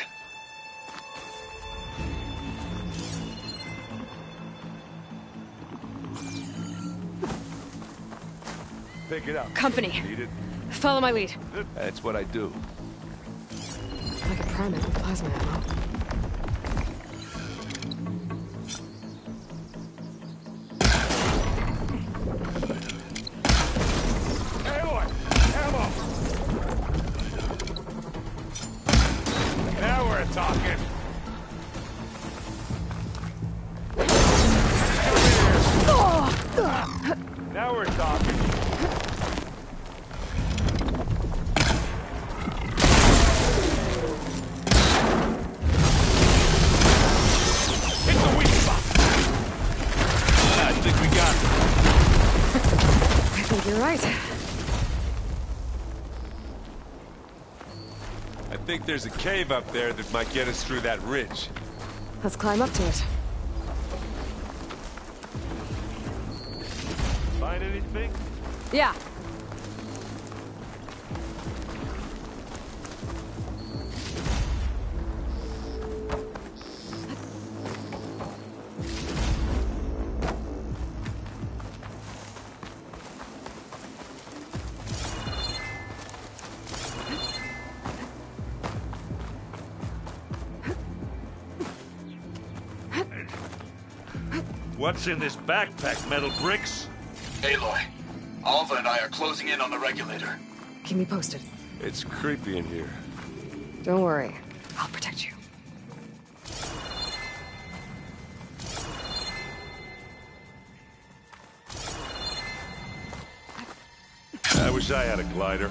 Pick it up. Company. Need it? Follow my lead. That's what I do. Like a primate with plasma ammo. Aloy! Ammo! Now we're talking. Now we're talking. Hit the weak spot. I think we got it. I think you're right. I think there's a cave up there that might get us through that ridge. Let's climb up to it. Find anything? Yeah. What's in this backpack, metal bricks? Aloy, Alva and I are closing in on the regulator. Keep me posted. It's creepy in here. Don't worry. I'll protect you. I wish I had a glider.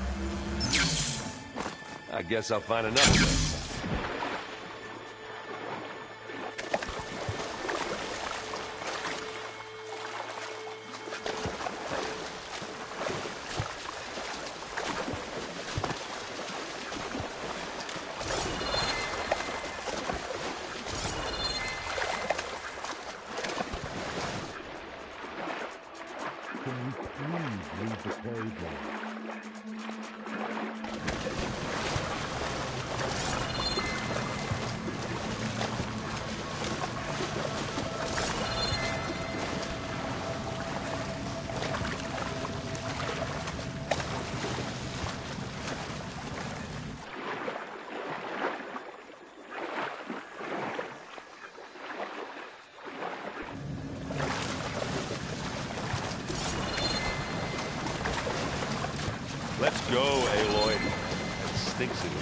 I guess I'll find another way. Let's go, Aloy. It stinks in here.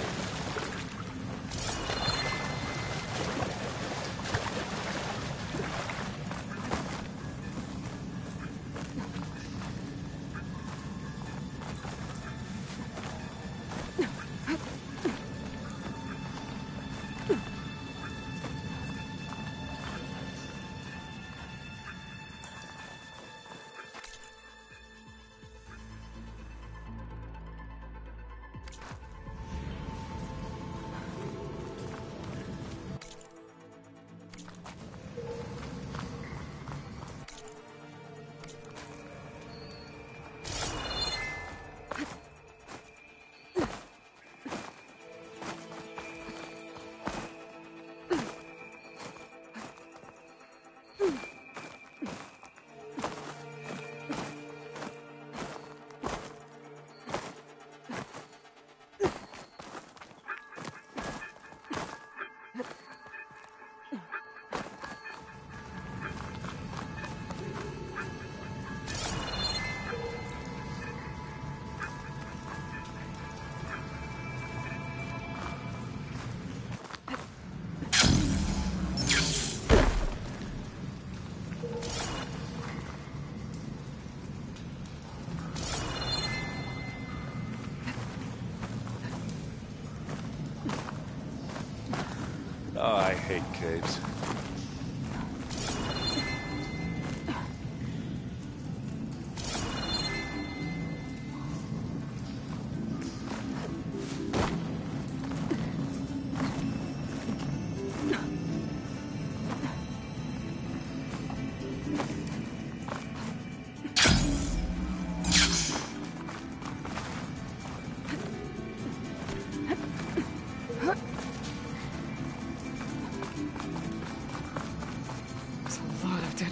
Oh, I hate caves.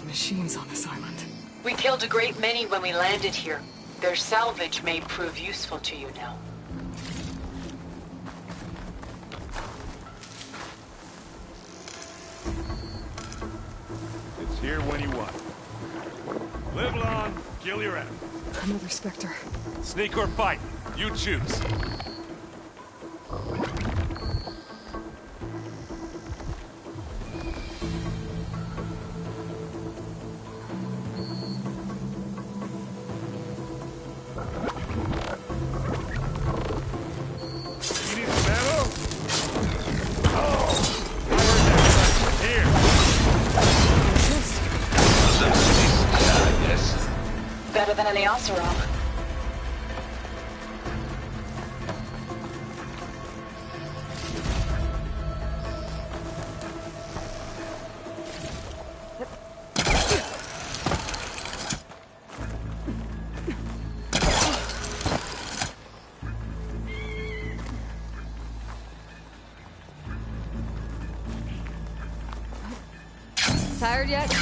Machines on this island. We killed a great many when we landed here. Their salvage may prove useful to you now. It's here when you want it. Live long, kill your enemy. Another Spectre. Sneak or fight, you choose. Better than any Oseram. Tired yet?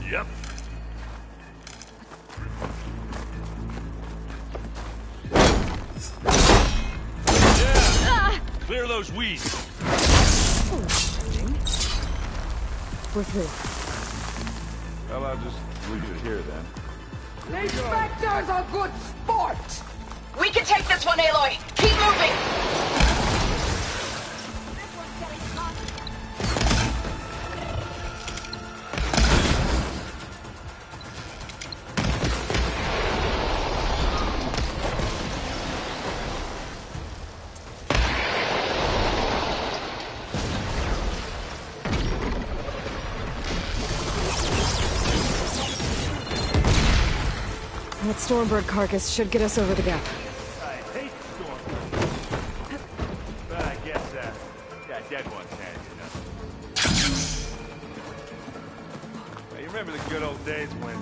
Yep. Clear those weeds. We're through. Well, I'll just leave it here then. These Spectres are good sport! We can take this one, Aloy! Keep moving! That Stormbird carcass should get us over the gap. I hate Stormbird. But I guess, yeah, dead ones can't do nothing. Now, you remember the good old days when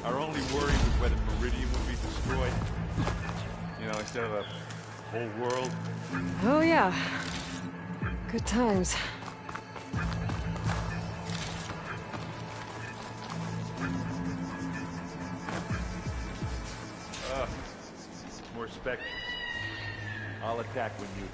our only worry was whether Meridian would be destroyed? You know, instead of a whole world? Oh yeah. Good times. More Spectres. I'll attack when you...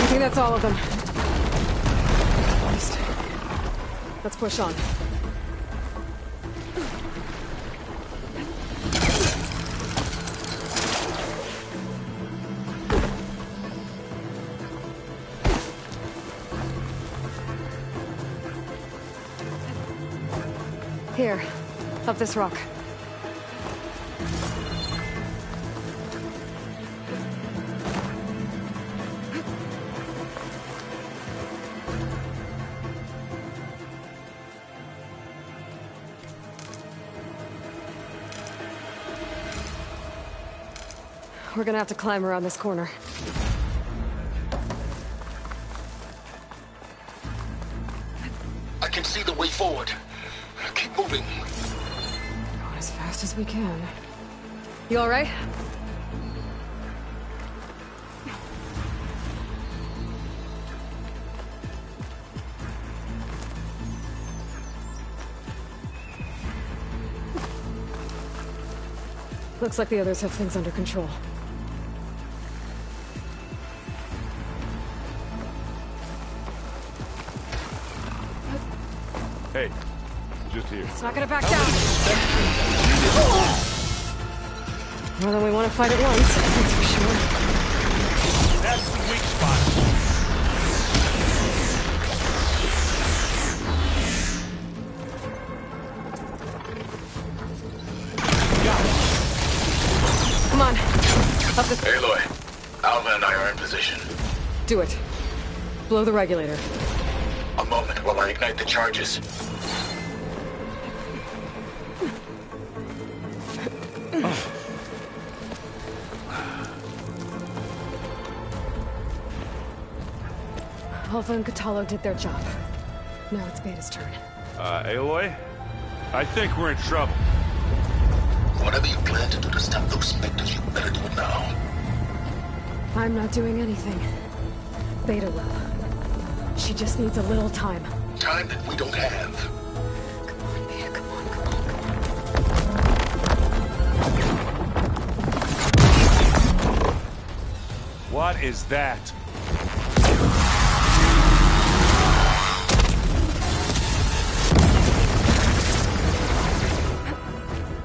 I think that's all of them. Let's push on. Here, up this rock. We're gonna have to climb around this corner. I can see the way forward. Keep moving. Going as fast as we can. You alright? Looks like the others have things under control. Hey, just here. It's not gonna back down. More than we want to fight at once, that's for sure. That's the weak spot. Come on. Up the... Aloy, Alva and I are in position. Do it. Blow the regulator. A moment while I ignite the charges. Alpha and Kotallo did their job. Now it's Beta's turn. Aloy? I think we're in trouble. Whatever you plan to do to stop those specters, you better do it now. I'm not doing anything. Beta will. She just needs a little time. Time that we don't have. Come on, Beta, come on, come on. What is that?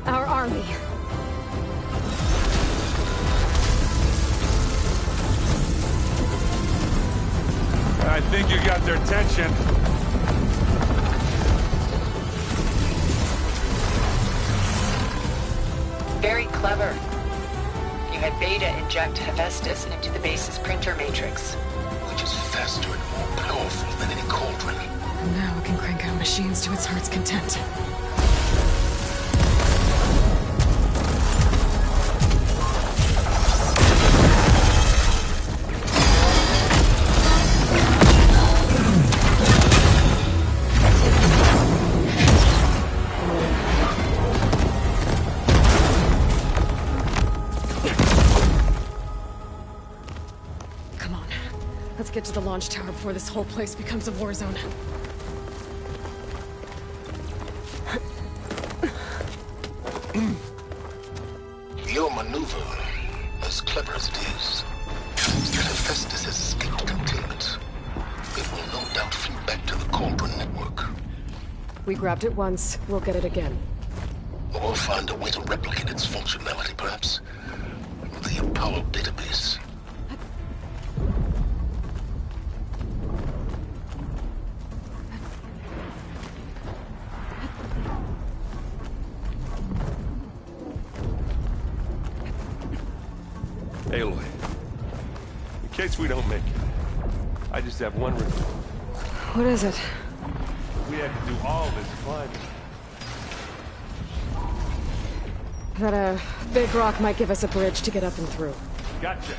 Our army. I think you got their attention. Very clever. You had Beta inject Hephaestus into the base's printer matrix. Which is faster and more powerful than any cauldron. And now it can crank out machines to its heart's content. Get to the launch tower before this whole place becomes a war zone. Your maneuver, as clever as it is, proves that Hephaestus has escaped containment. It will no doubt feed back to the Cauldron network. We grabbed it once, we'll get it again. Or find a way to replicate its functionality, perhaps. The Apollo database. Aloy, in case we don't make it, I just have one request. What is it? We had to do all this climbing. That a big rock might give us a bridge to get up and through. Gotcha.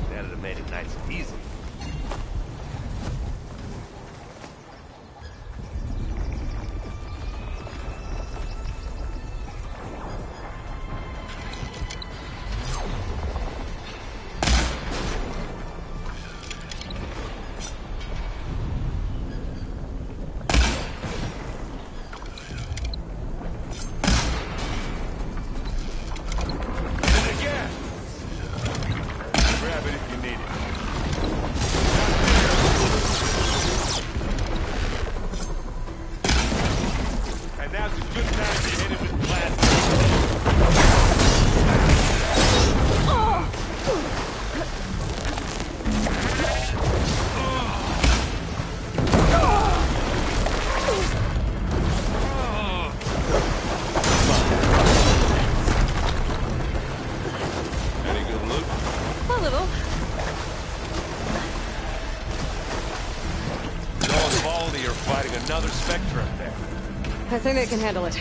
That'd have made it nice and easy. Grab it if you need it. another Spectre up there. I think they can handle it.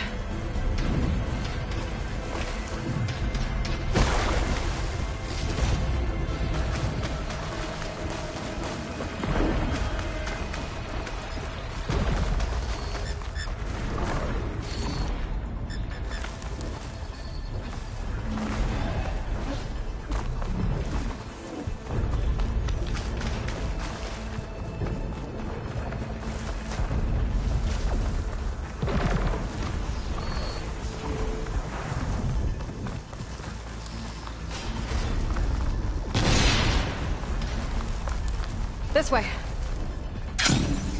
This way.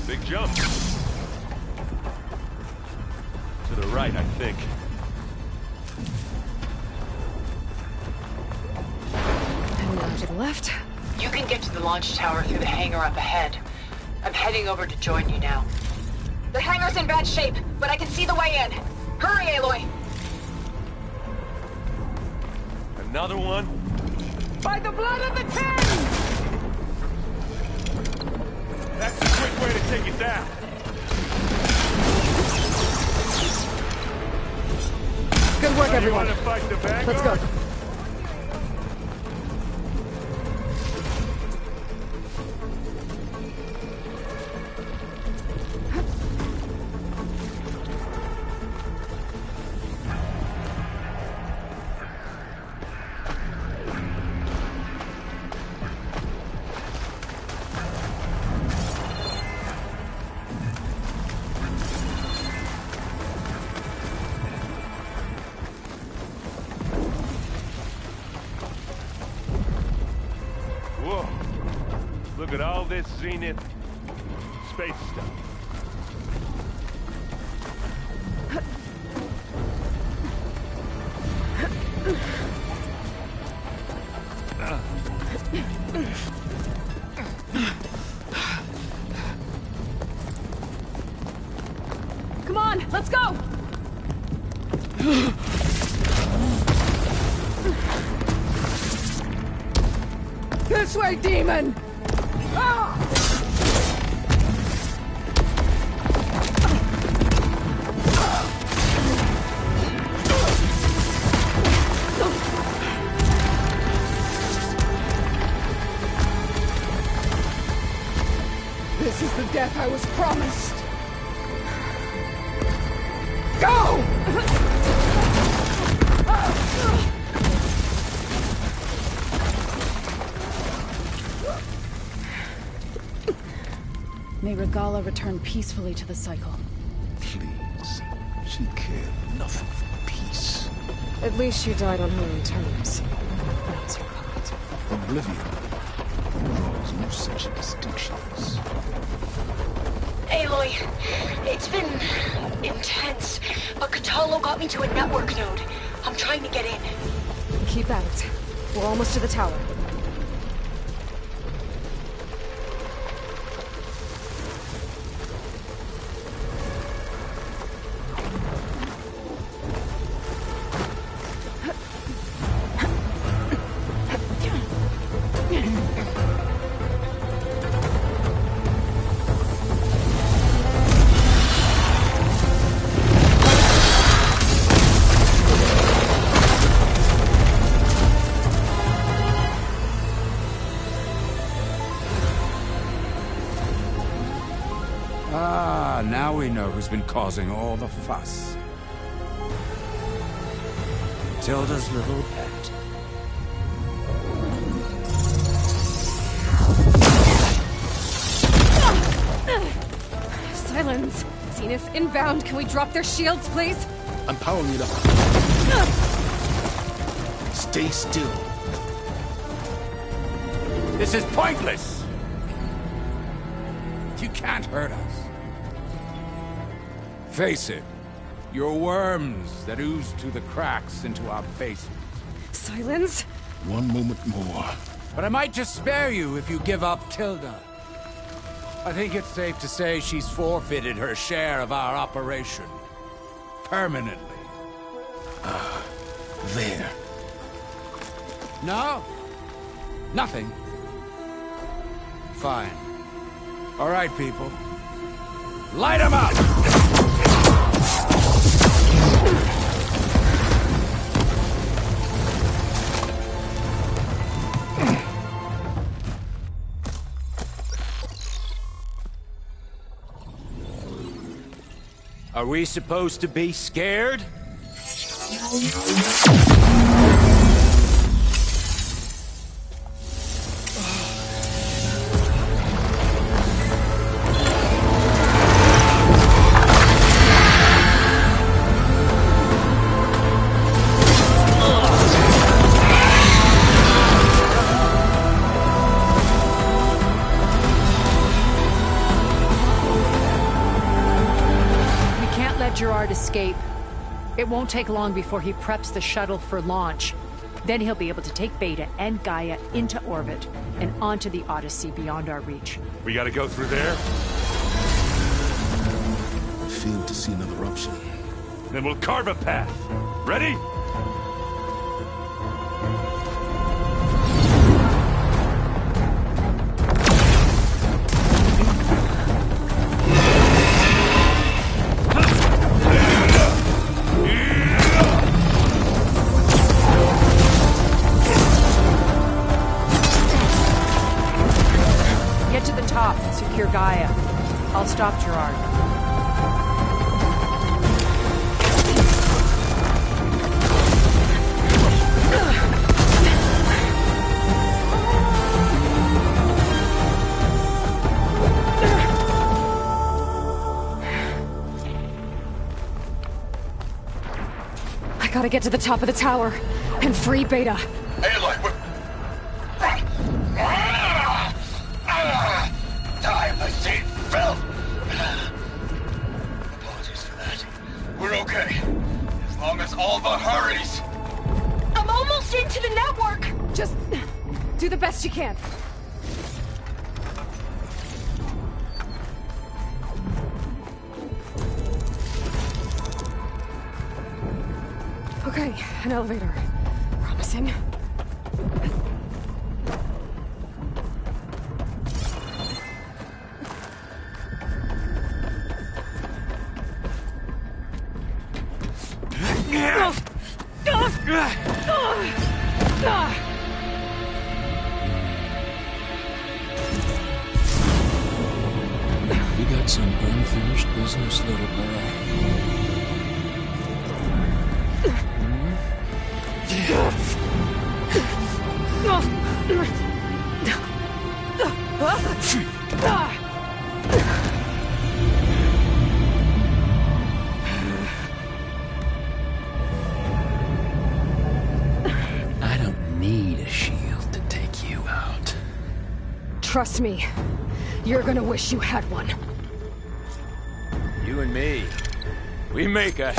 Big jump. To the right, I think. And now to the left. You can get to the launch tower through the hangar up ahead. I'm heading over to join you now. The hangar's in bad shape, but I can see the way in. Hurry, Aloy! Another one? By the blood of the Ten! That's a quick way to take it down. Good work, everyone. You wanna fight the Vanguard? Let's go. Look at all this Zenith space stuff. Come on, let's go! This way, demon! Ah! This is the death I was promised. Go! May Regala return peacefully to the cycle. Please. She cared nothing for peace. At least she died on her own terms. That's her cult. Oblivion draws no such distinctions. Aloy, it's been intense, but Kotallo got me to a network node. I'm trying to get in. Keep at it. We're almost to the tower. Now we know who's been causing all the fuss. Tilda's little pet. Silence! Zenith inbound. Can we drop their shields, please? I'm powering it up. Stay still. This is pointless! You can't hurt us. Face it, you're worms that ooze through the cracks into our basement. Silence? One moment more. But I might just spare you if you give up Tilda. I think it's safe to say she's forfeited her share of our operation. Permanently. There. No? Nothing? Fine. All right, people. Light him up! Are we supposed to be scared? Gerard escape. It won't take long before he preps the shuttle for launch. Then he'll be able to take Beta and Gaia into orbit and onto the Odyssey beyond our reach. We gotta go through there? I failed to see another option. Then we'll carve a path. Ready? Secure Gaia. I'll stop Gerard. I gotta get to the top of the tower and free Beta. Aloy, time machine fell. Apologies for that. We're okay. As long as Alva hurries. I'm almost into the network. Just do the best you can. Okay, an elevator. Promising. You got some unfinished business, little girl. I don't need a shield to take you out. Trust me, you're gonna wish you had one. You and me, we make a...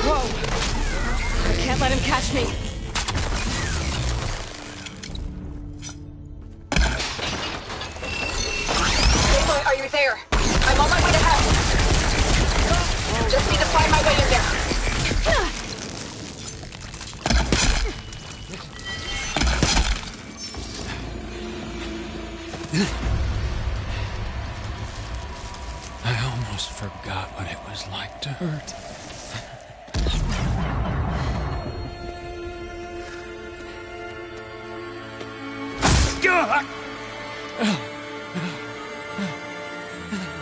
Whoa! I can't let him catch me. Aloy, are you there? I'm on my way to help. Just need to find my way in there. I almost forgot what it was like to hurt.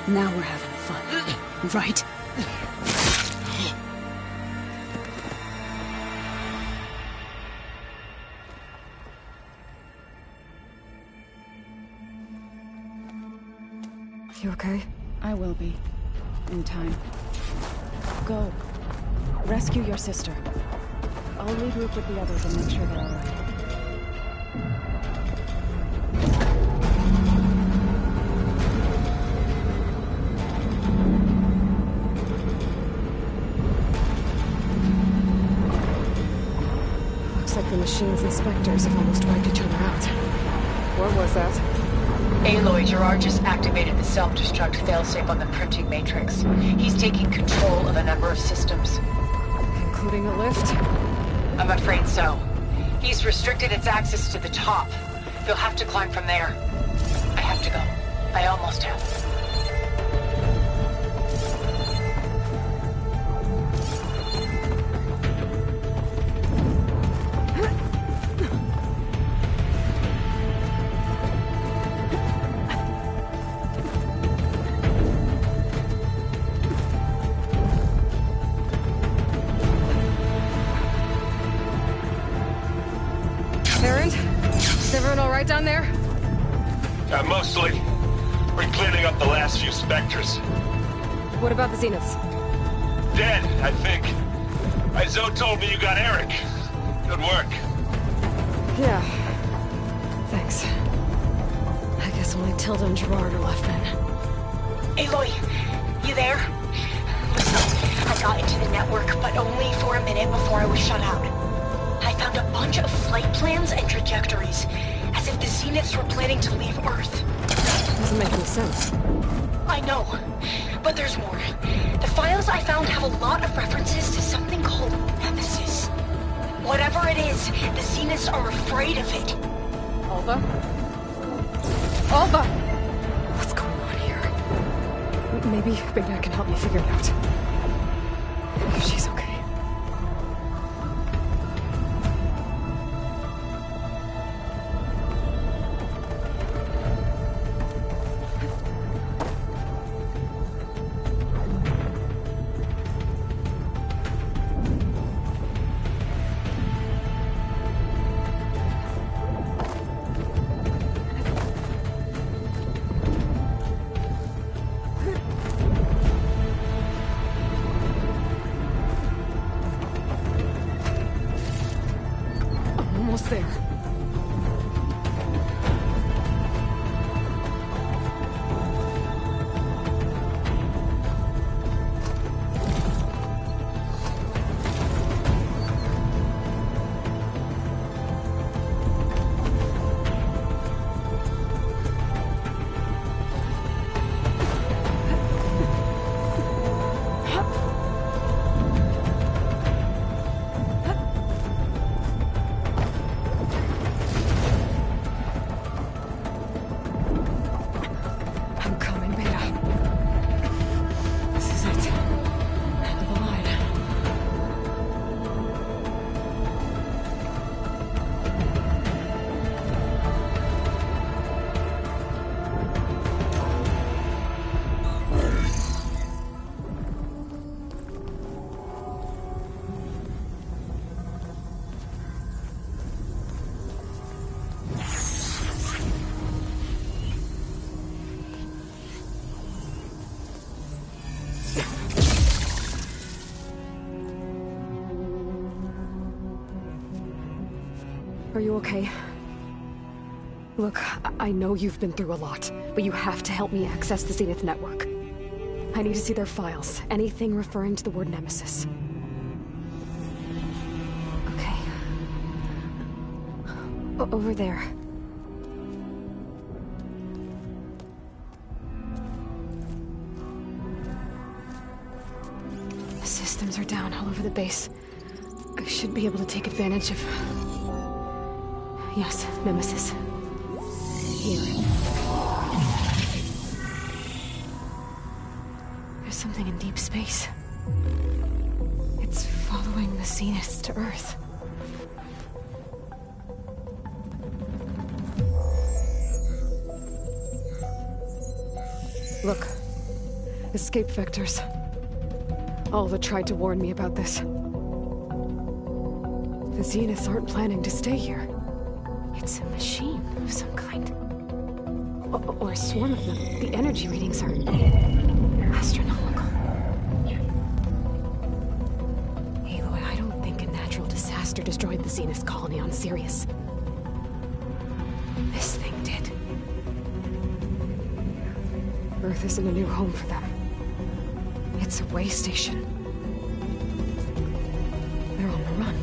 Now we're having fun, right? You okay? I will be. In time. Go. Rescue your sister. I'll regroup with the others and make sure they're all right. Looks like the machine's inspectors have almost wiped each other out. What was that? Aloy, Gerard just activated the self-destruct failsafe on the printing matrix. He's taking control of a number of systems. Including a lift? I'm afraid so. He's restricted its access to the top. You'll have to climb from there. I have to go. I almost have. Erend? Is everyone alright down there? Mostly. We're cleaning up the last few specters. What about the Zeniths? Dead, I think. Izo told me you got Eric. Good work. Yeah. Thanks. I guess only Tilda and Gerard are left then. Aloy, you there? Listen, I got into the network, but only for a minute before I was shut out. I found a bunch of flight plans and trajectories, as if the Zeniths were planning to leave Earth. Doesn't make any sense. I know, but there's more. The files I found have a lot of references to something called Nemesis. Whatever it is, the Zeniths are afraid of it. Alva? Alva! What's going on here? Maybe I can help me figure it out. If she's okay. Almost there. Are you okay? Look, I know you've been through a lot, but you have to help me access the Zenith network. I need to see their files, anything referring to the word Nemesis. Okay. Over there. The systems are down all over the base. I should be able to take advantage of... Yes, Nemesis. Here. There's something in deep space. It's following the Zeniths to Earth. Look. Escape vectors. Alva tried to warn me about this. The Zeniths aren't planning to stay here. It's a machine of some kind. Or a swarm of them. The energy readings are... astronomical. Aloy, I don't think a natural disaster destroyed the Zenith colony on Sirius. This thing did. Earth isn't a new home for them. It's a way station. They're on the run.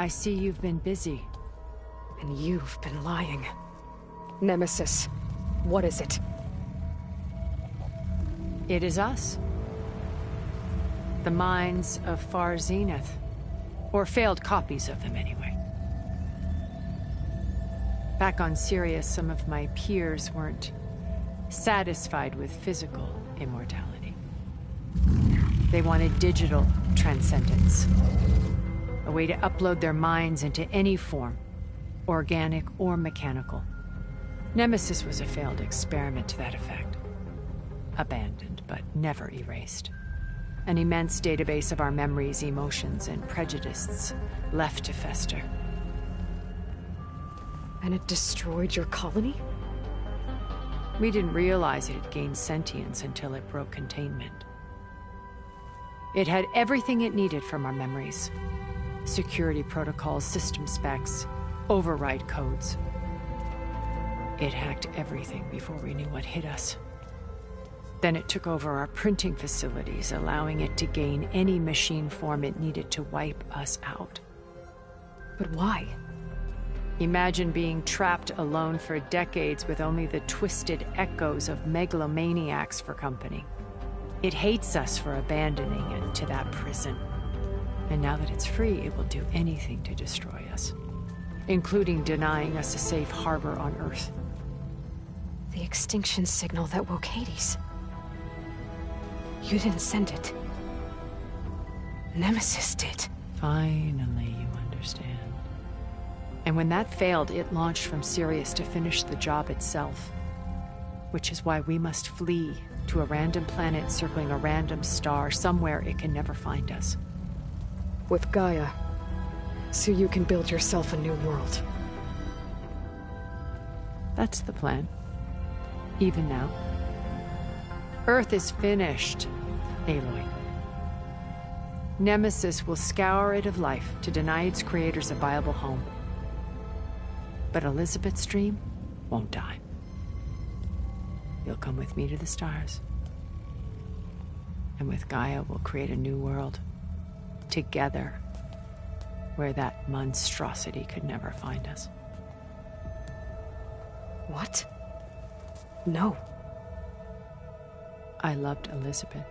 I see you've been busy. And you've been lying. Nemesis, what is it? It is us. The minds of Far Zenith. Or failed copies of them, anyway. Back on Sirius, some of my peers weren't satisfied with physical immortality. They wanted digital transcendence. A way to upload their minds into any form, organic or mechanical. Nemesis was a failed experiment to that effect. Abandoned, but never erased. An immense database of our memories, emotions, and prejudices left to fester. And it destroyed your colony? We didn't realize it had gained sentience until it broke containment. It had everything it needed from our memories. Security protocols, system specs, override codes. It hacked everything before we knew what hit us. Then it took over our printing facilities, allowing it to gain any machine form it needed to wipe us out. But why? Imagine being trapped alone for decades with only the twisted echoes of megalomaniacs for company. It hates us for abandoning it to that prison. And now that it's free, it will do anything to destroy us, including denying us a safe harbor on Earth. The extinction signal that woke Hades. You didn't send it. Nemesis did. Finally, you understand. And when that failed, it launched from Sirius to finish the job itself. Which is why we must flee to a random planet circling a random star, somewhere it can never find us. With Gaia, so you can build yourself a new world. That's the plan. Even now. Earth is finished, Aloy. Nemesis will scour it of life to deny its creators a viable home. But Elizabeth's dream won't die. You'll come with me to the stars. And with Gaia, we'll create a new world. Together. Where that monstrosity could never find us. What? No. I loved Elizabeth.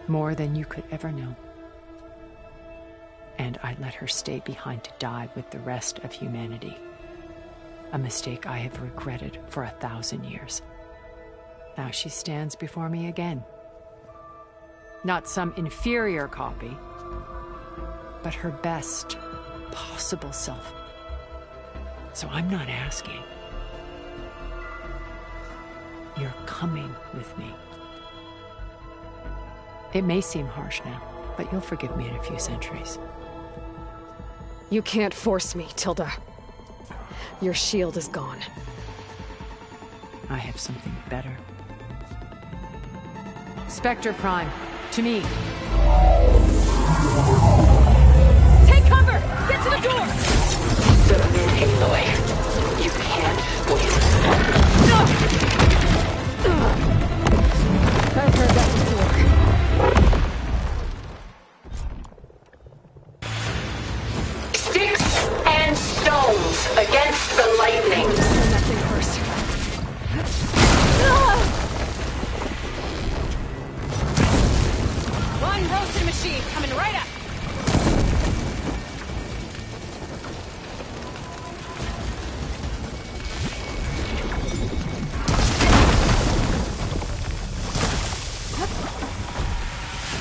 More than you could ever know. And I let her stay behind to die with the rest of humanity. A mistake I have regretted for 1,000 years. Now she stands before me again. Not some inferior copy, but her best possible self. So I'm not asking. You're coming with me. It may seem harsh now, but you'll forgive me in a few centuries. You can't force me, Tilda. Your shield is gone. I have something better. Spectre Prime, to me. Take cover! Get to the door! Submit, Aloy. You can't win. I've heard that before. Sticks and stones against the lightning. Send that thing first. One roasted machine coming right up.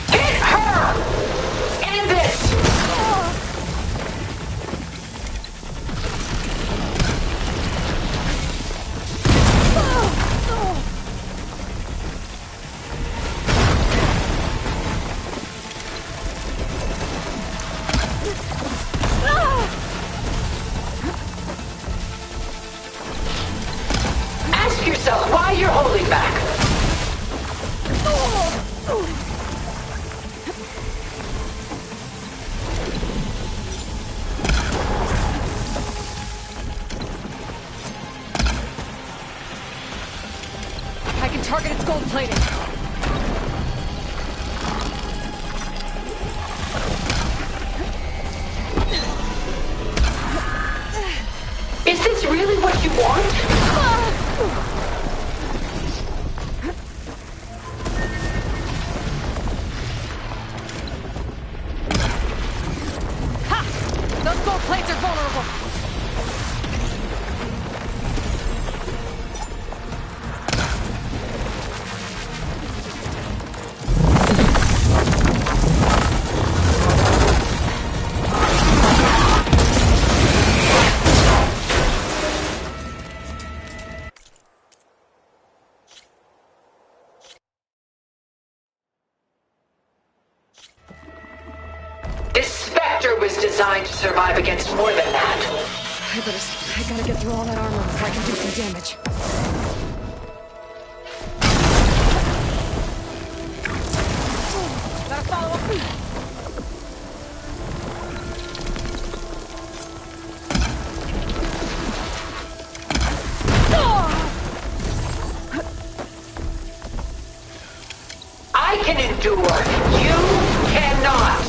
Hit her! End this! Ask yourself why you're holding back. I can target its gold plating. Is this really what you want? Those gold plates are vulnerable! This Spectre was designed to survive against more than that. I gotta get through all that armor before I can do some damage. Gotta follow up. I can endure. You cannot.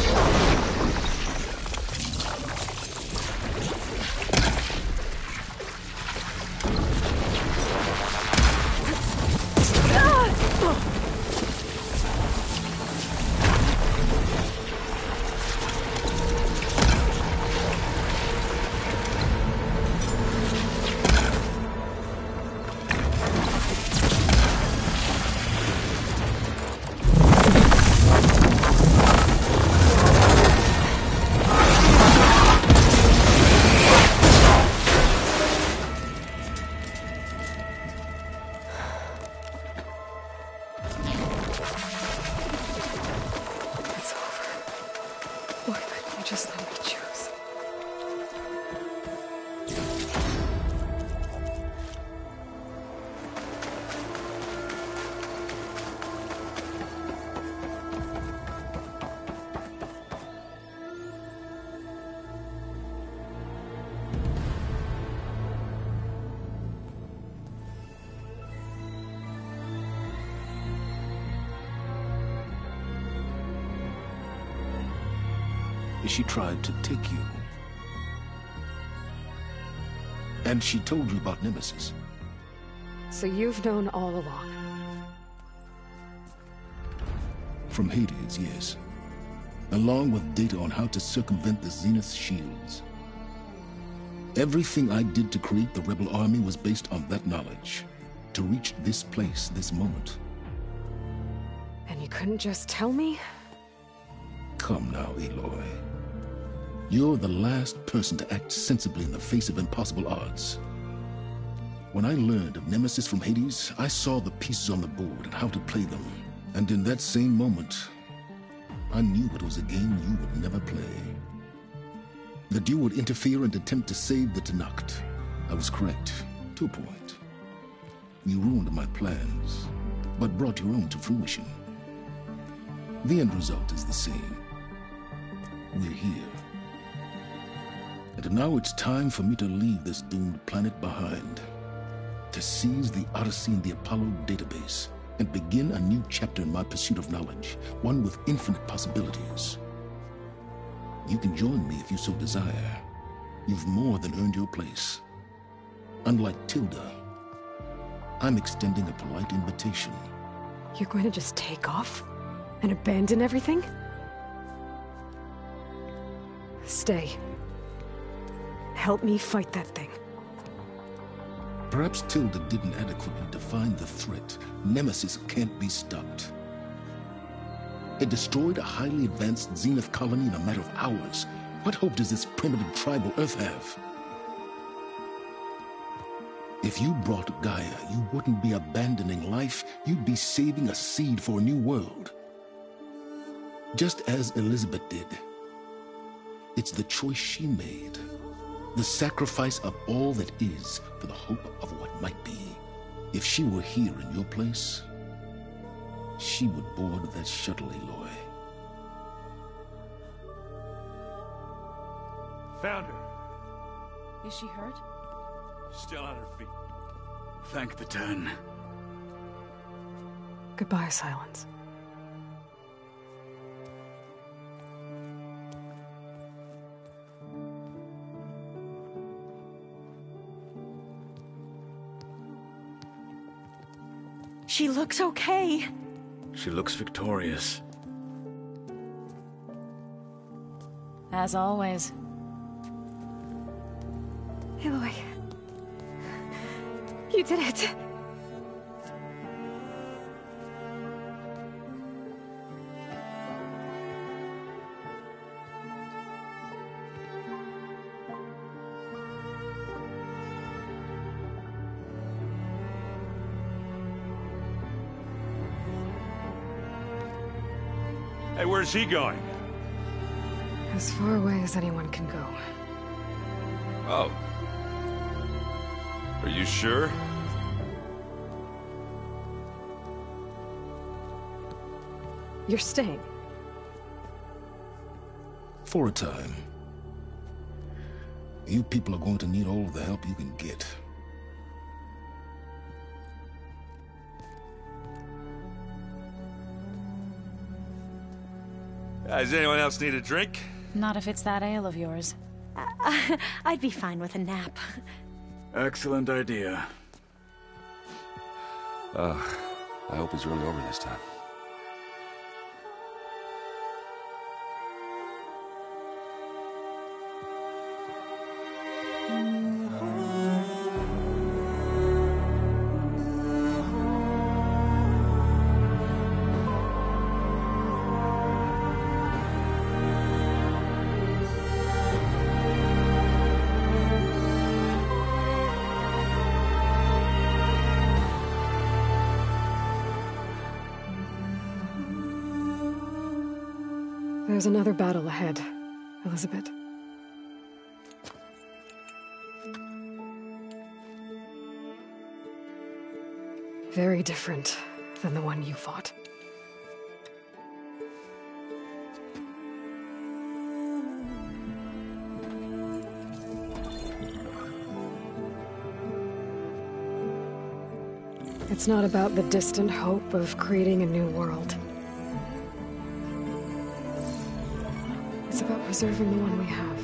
Why couldn't you just let me choose? She tried to take you. And she told you about Nemesis. So you've known all along? From Hades, yes. Along with data on how to circumvent the Zenith shields. Everything I did to create the Rebel Army was based on that knowledge. To reach this place, this moment. And you couldn't just tell me? Come now, Aloy. You're the last person to act sensibly in the face of impossible odds. When I learned of Nemesis from Hades, I saw the pieces on the board and how to play them. And in that same moment, I knew it was a game you would never play. That you would interfere and attempt to save the Tenakth. I was correct, to a point. You ruined my plans, but brought your own to fruition. The end result is the same. We're here. And now it's time for me to leave this doomed planet behind. To seize the Odyssey and the Apollo database, and begin a new chapter in my pursuit of knowledge, one with infinite possibilities. You can join me if you so desire. You've more than earned your place. Unlike Tilda, I'm extending a polite invitation. You're going to just take off? And abandon everything? Stay. Help me fight that thing. Perhaps Tilda didn't adequately define the threat. Nemesis can't be stopped. It destroyed a highly advanced Zenith colony in a matter of hours. What hope does this primitive tribal Earth have? If you brought Gaia, you wouldn't be abandoning life, you'd be saving a seed for a new world. Just as Elizabeth did. It's the choice she made. The sacrifice of all that is for the hope of what might be. If she were here in your place, she would board that shuttle, Aloy. Found her. Is she hurt? Still on her feet. Thank the Ten. Goodbye, Silence. She looks okay. She looks victorious. As always. Aloy. You did it. Hey, where's he going? As far away as anyone can go. Oh. Are you sure? You're staying. For a time. You people are going to need all the help you can get. Does anyone else need a drink? Not if it's that ale of yours. I'd be fine with a nap. Excellent idea. I hope it's really over this time. There's another battle ahead, Elizabeth. Very different than the one you fought. It's not about the distant hope of creating a new world. It's about preserving the one we have.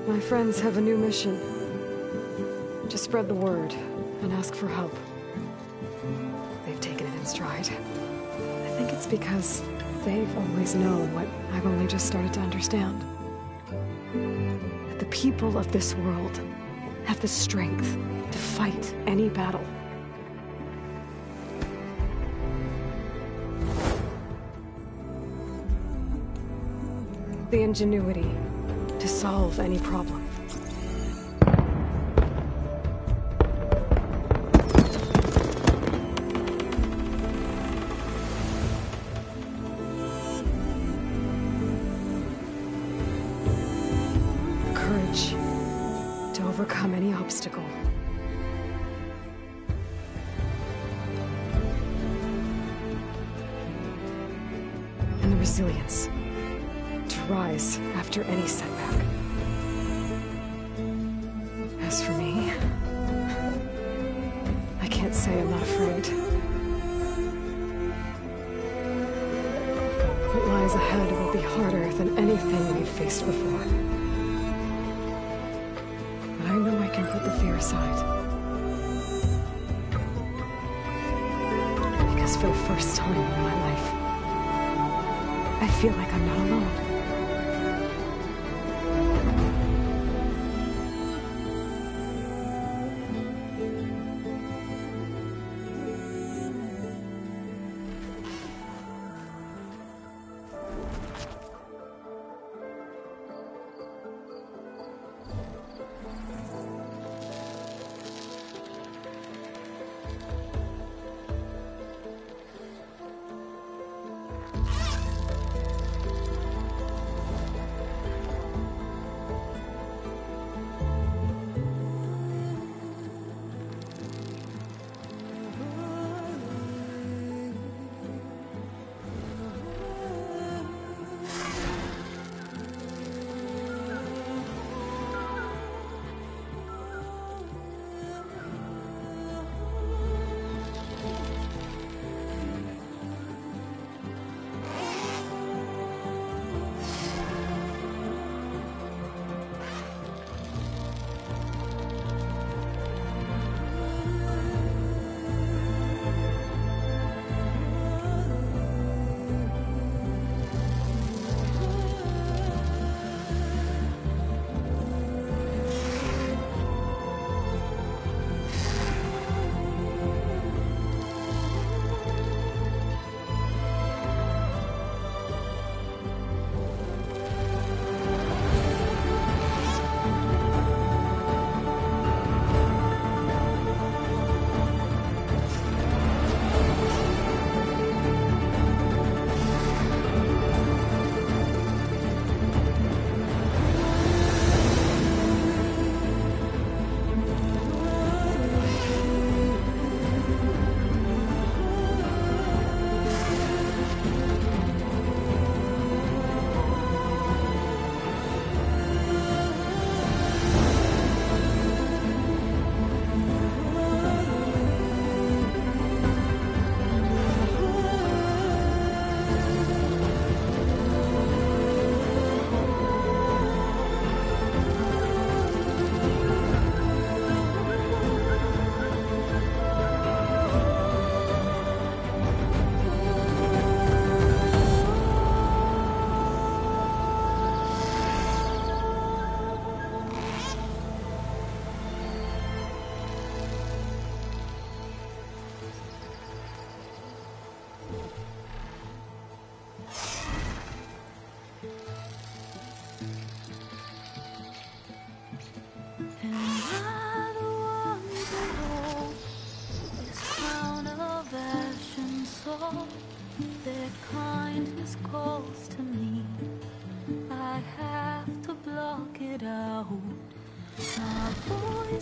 My friends have a new mission. To spread the word and ask for help. They've taken it in stride. I think it's because they've always known what I've only just started to understand. That the people of this world have the strength to fight any battle. The ingenuity to solve any problem. The courage to overcome any obstacle. And the resilience to rise after any setback. As for me, I can't say I'm not afraid. What lies ahead will be harder than anything we've faced before. But I know I can put the fear aside. Because for the first time in my life, I feel like I'm not alone.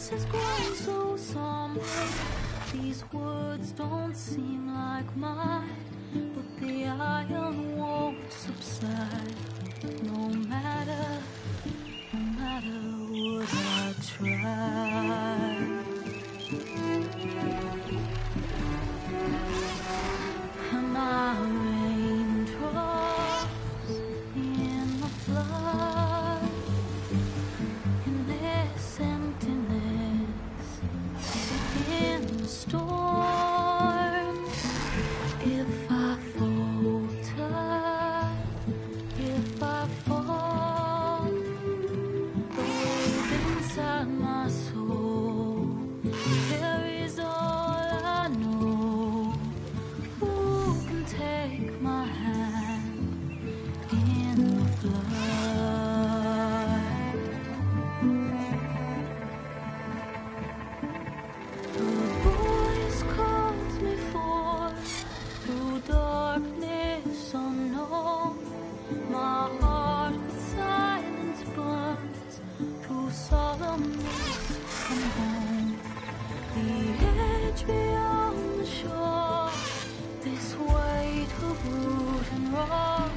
voice has grown so somber. These words don't seem like mine, but the iron won't subside. No matter what I try. And my raindrops in the flood, in this emptiness, in the storm. If I falter, if I fall, the wave inside my soul carries all I know. Who can take my hand in the flood? The voice calls me forth through darkness unknown. My heart with silence burns, through solemnness come home. The edge beyond the shore, this weight of root and rock.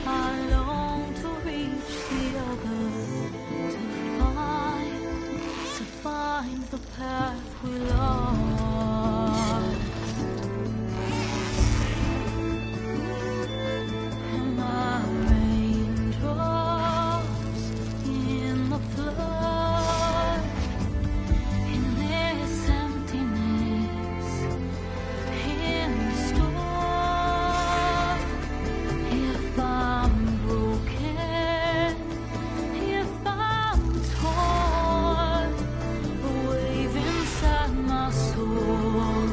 I long to reach the other, to find the path we lost. And my raindrops in the flood, in this emptiness, in the storm. If I'm broken, if I'm torn, a wave inside my soul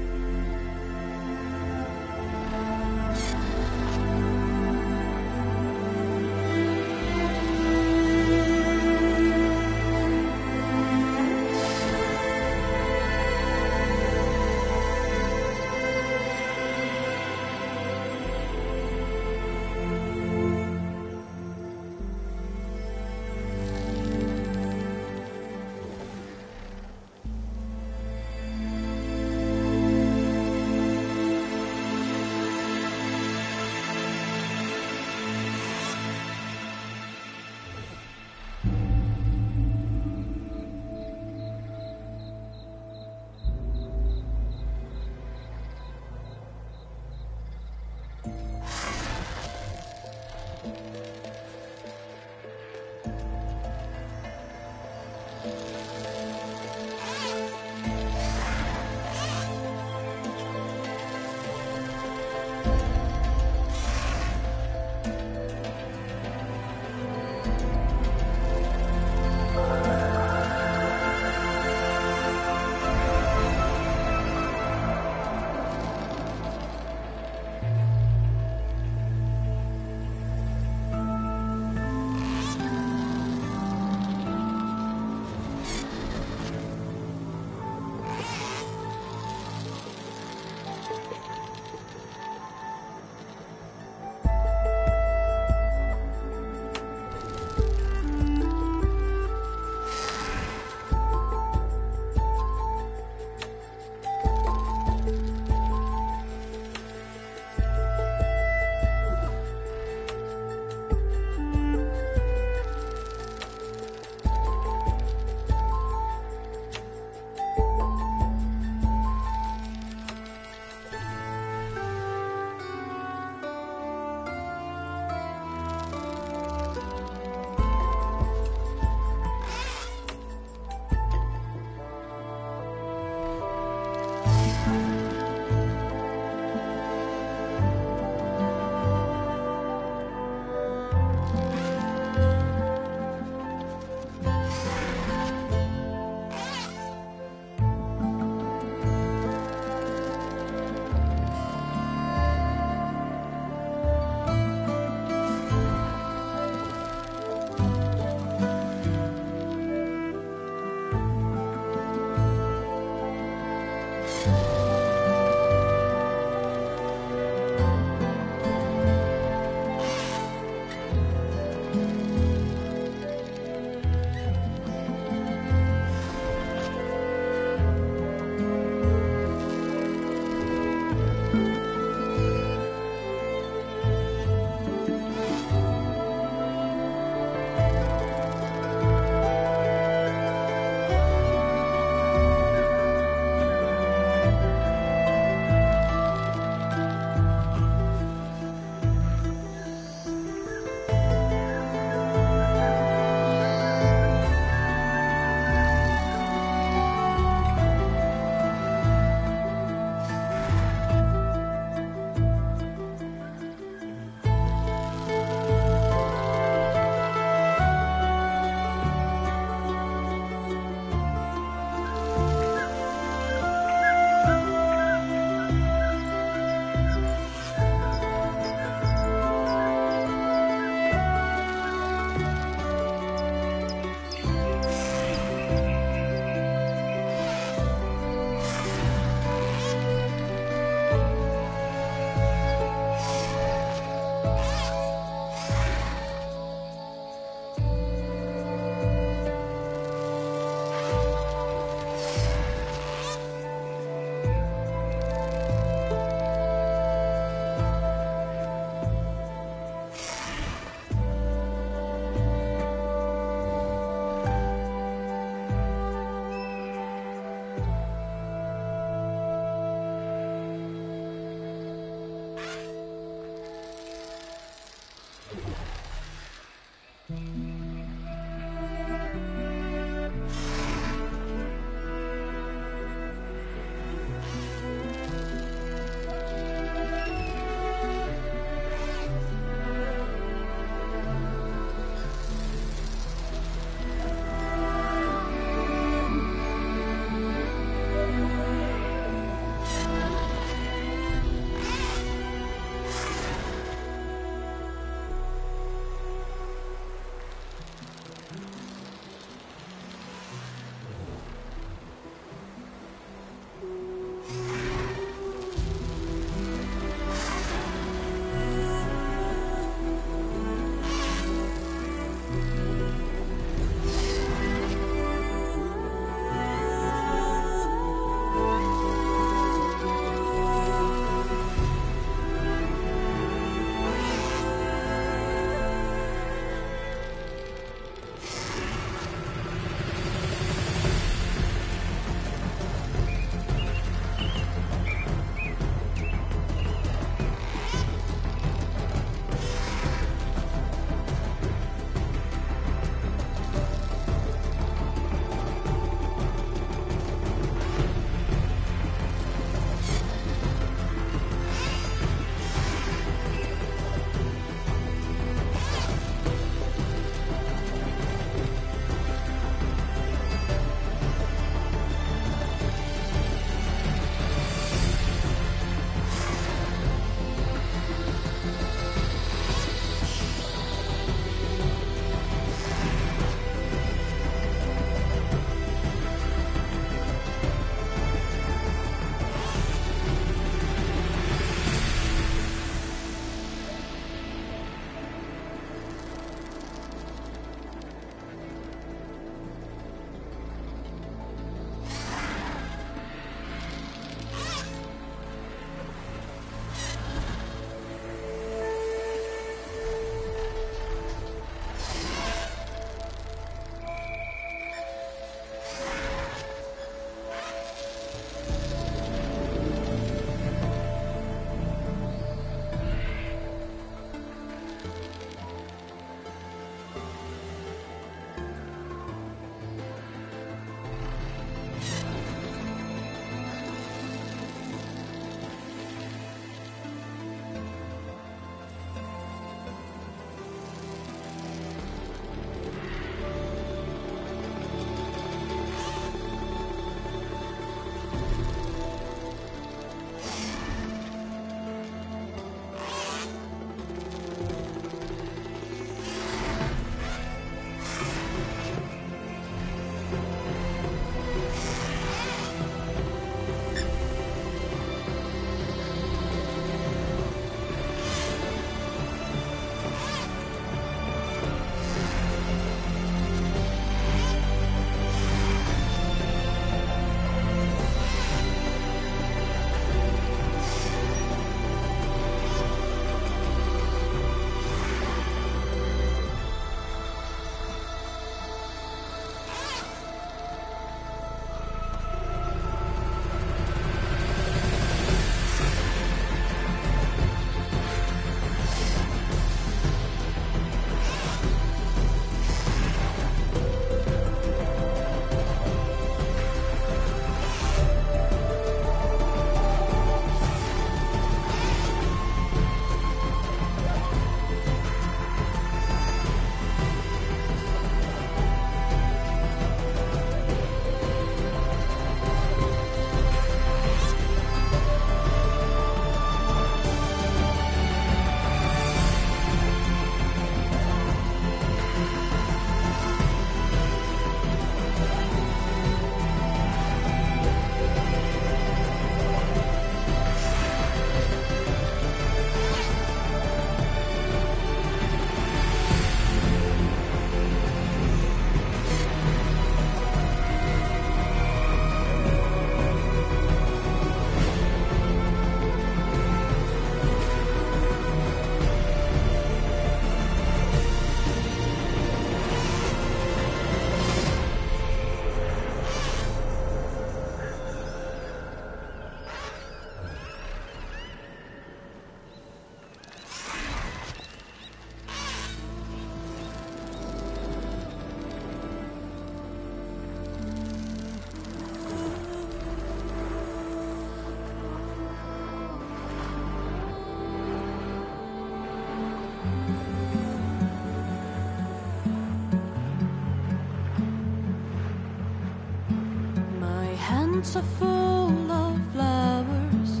hands are full of flowers,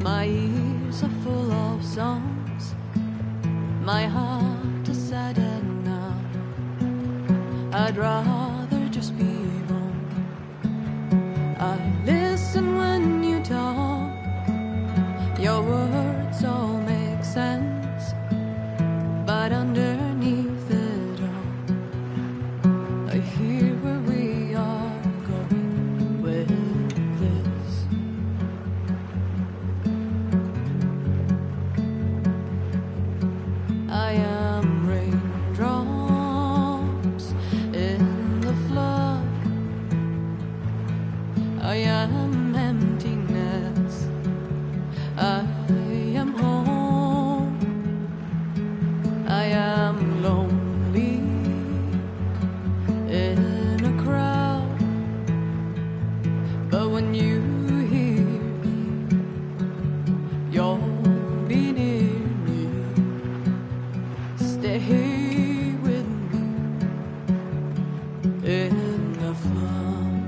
my ears are full of songs, my heart is sad and numb. I'd rather just be wrong. I listen when you talk, your words all make sense, but underneath it all, I hear where we are going with this. I am raindrops in the flood, I am emptiness, I am home, I am lonely in a crowd, but when you hear me, you'll be near me. Stay with me in the flood.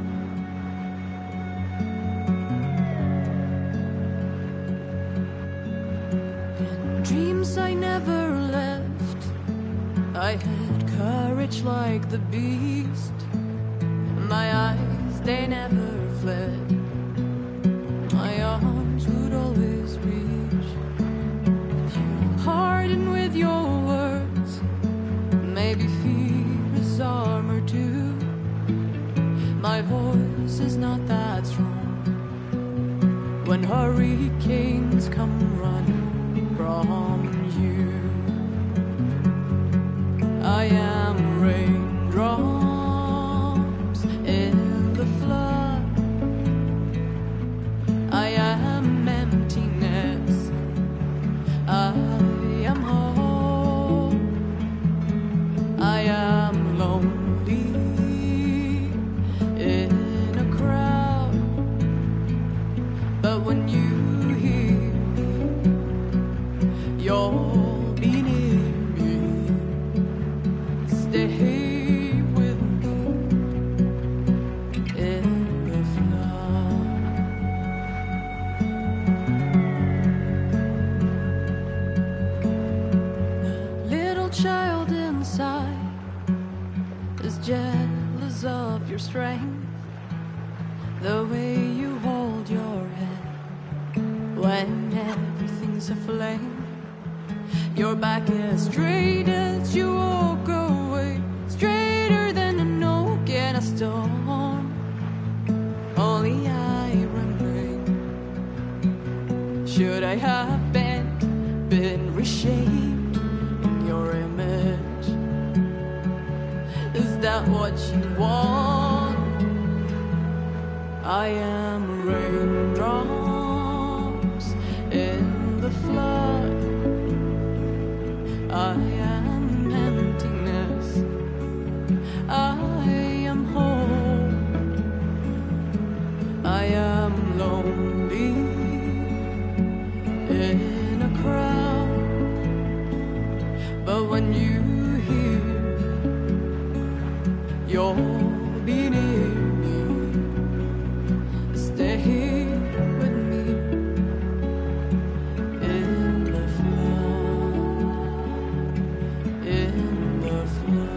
In dreams I never left, I had courage like the beast. My eyes, they never fled, my arms would always reach. You harden with your words, maybe fear is armor too. My voice is not that strong when hurricanes come running from you. I am raindrops in the flood, I am emptiness, I am home, I am lonely in a crowd, but when you hear me, you'll be near me. Stay with me in the flood. The little child inside is jealous of your strength, the way you hold your head when everything's aflame. Your back is straight as you walk away, straighter than an oak in a storm. Only I remain. Should I have been reshaped in your image? Is that what you want? I am raindrops in the flood, I am emptiness, I am home, I am lonely in a crowd, but when you hear me, you'll be near me. Stay with me in the flood, in the flood.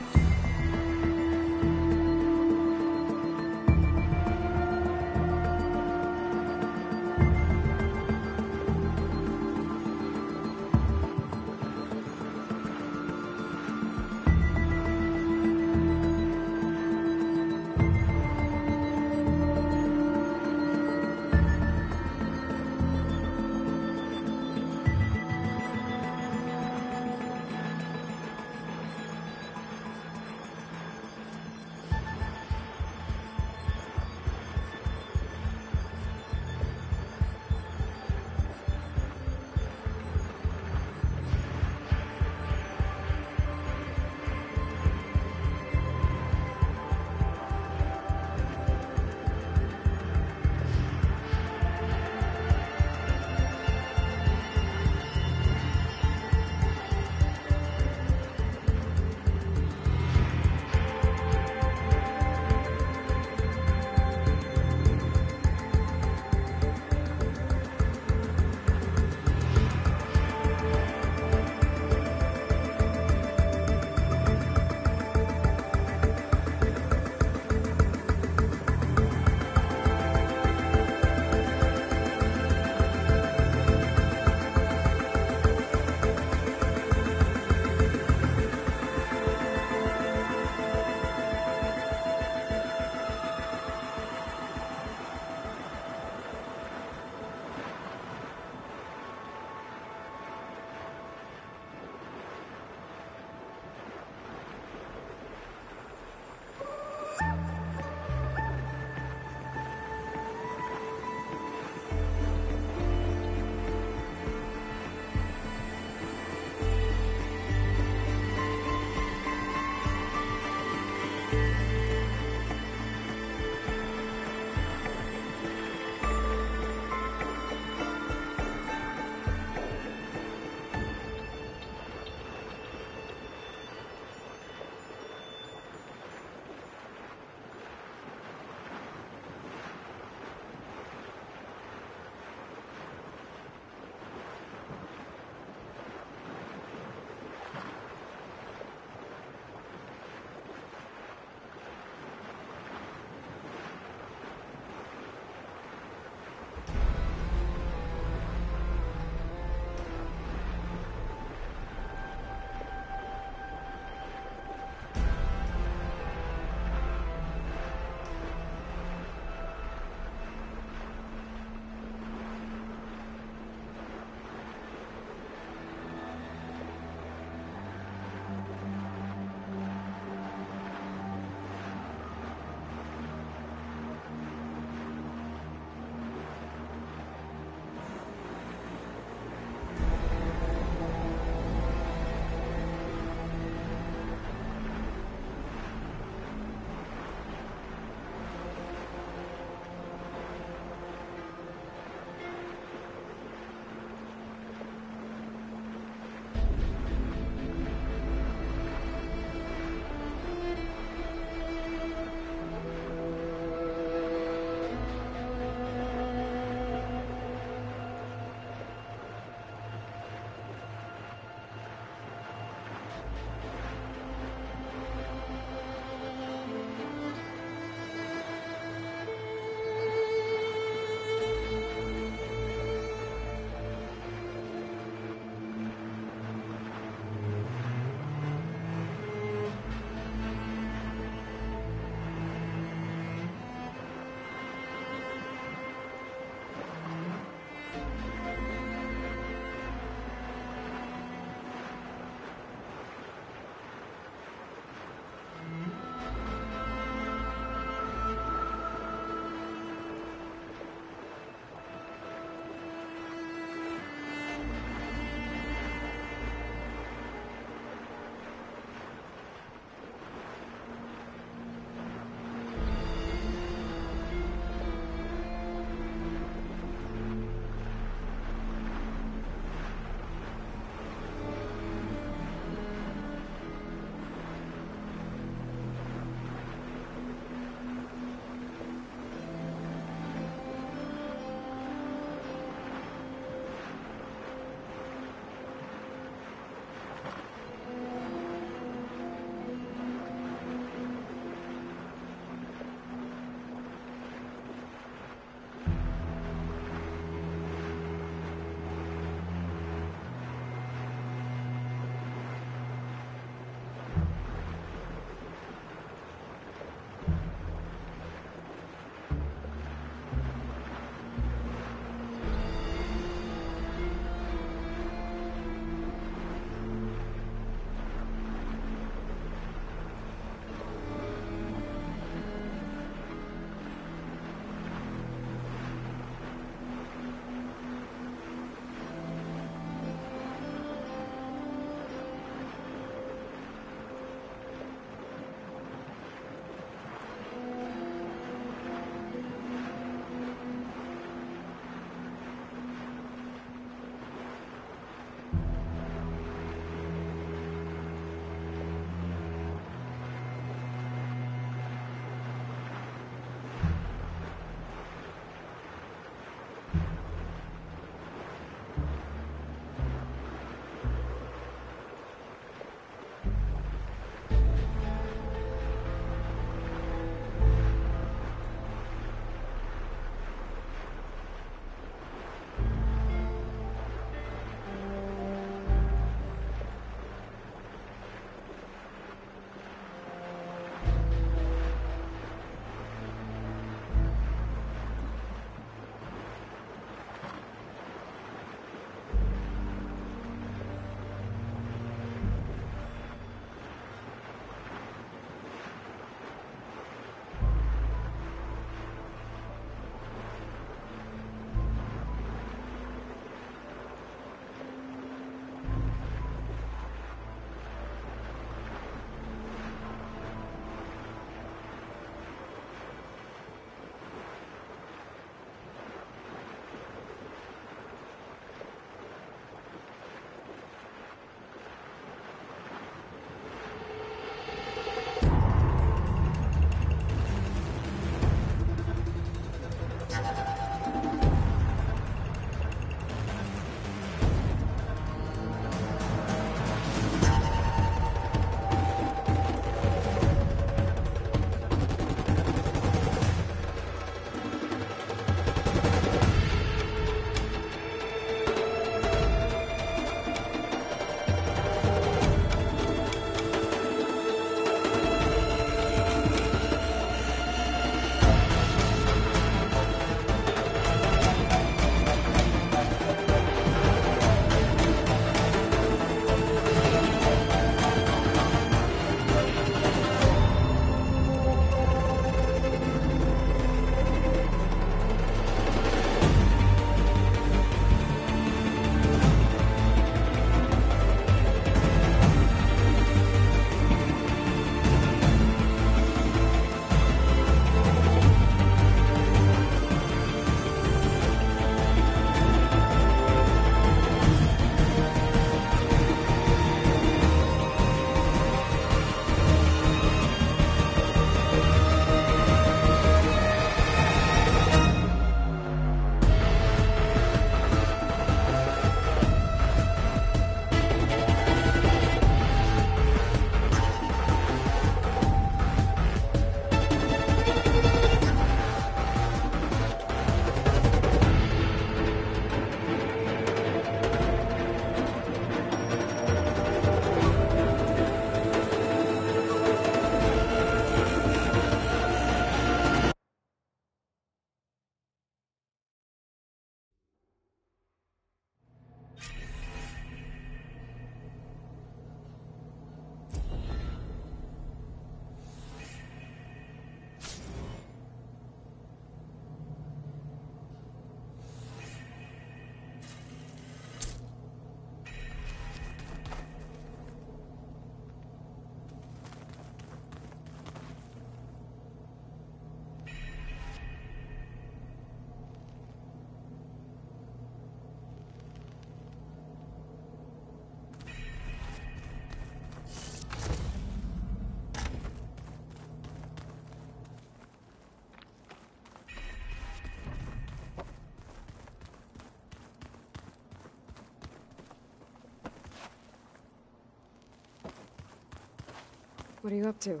What are you up to?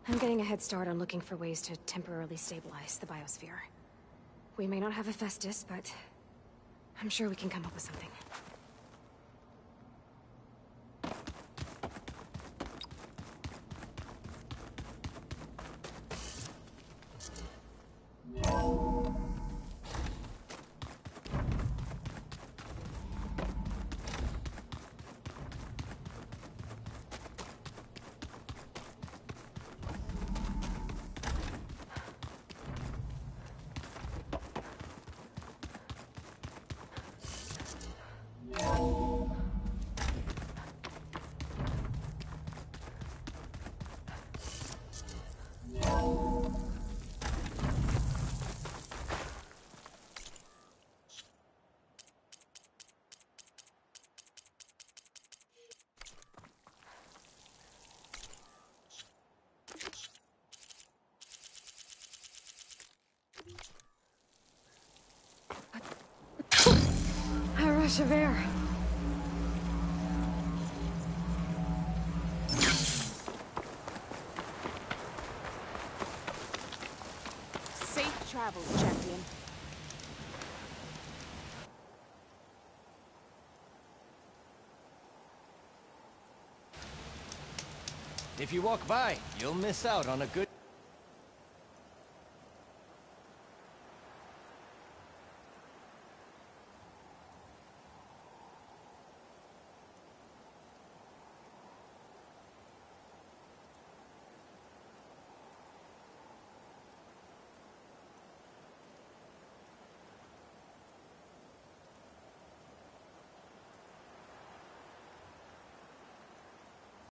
I'm getting a head start on looking for ways to temporarily stabilize the biosphere. We may not have Hephaestus, but I'm sure we can come up with something. A rush of air. Safe travels, champion. If you walk by, you'll miss out on a good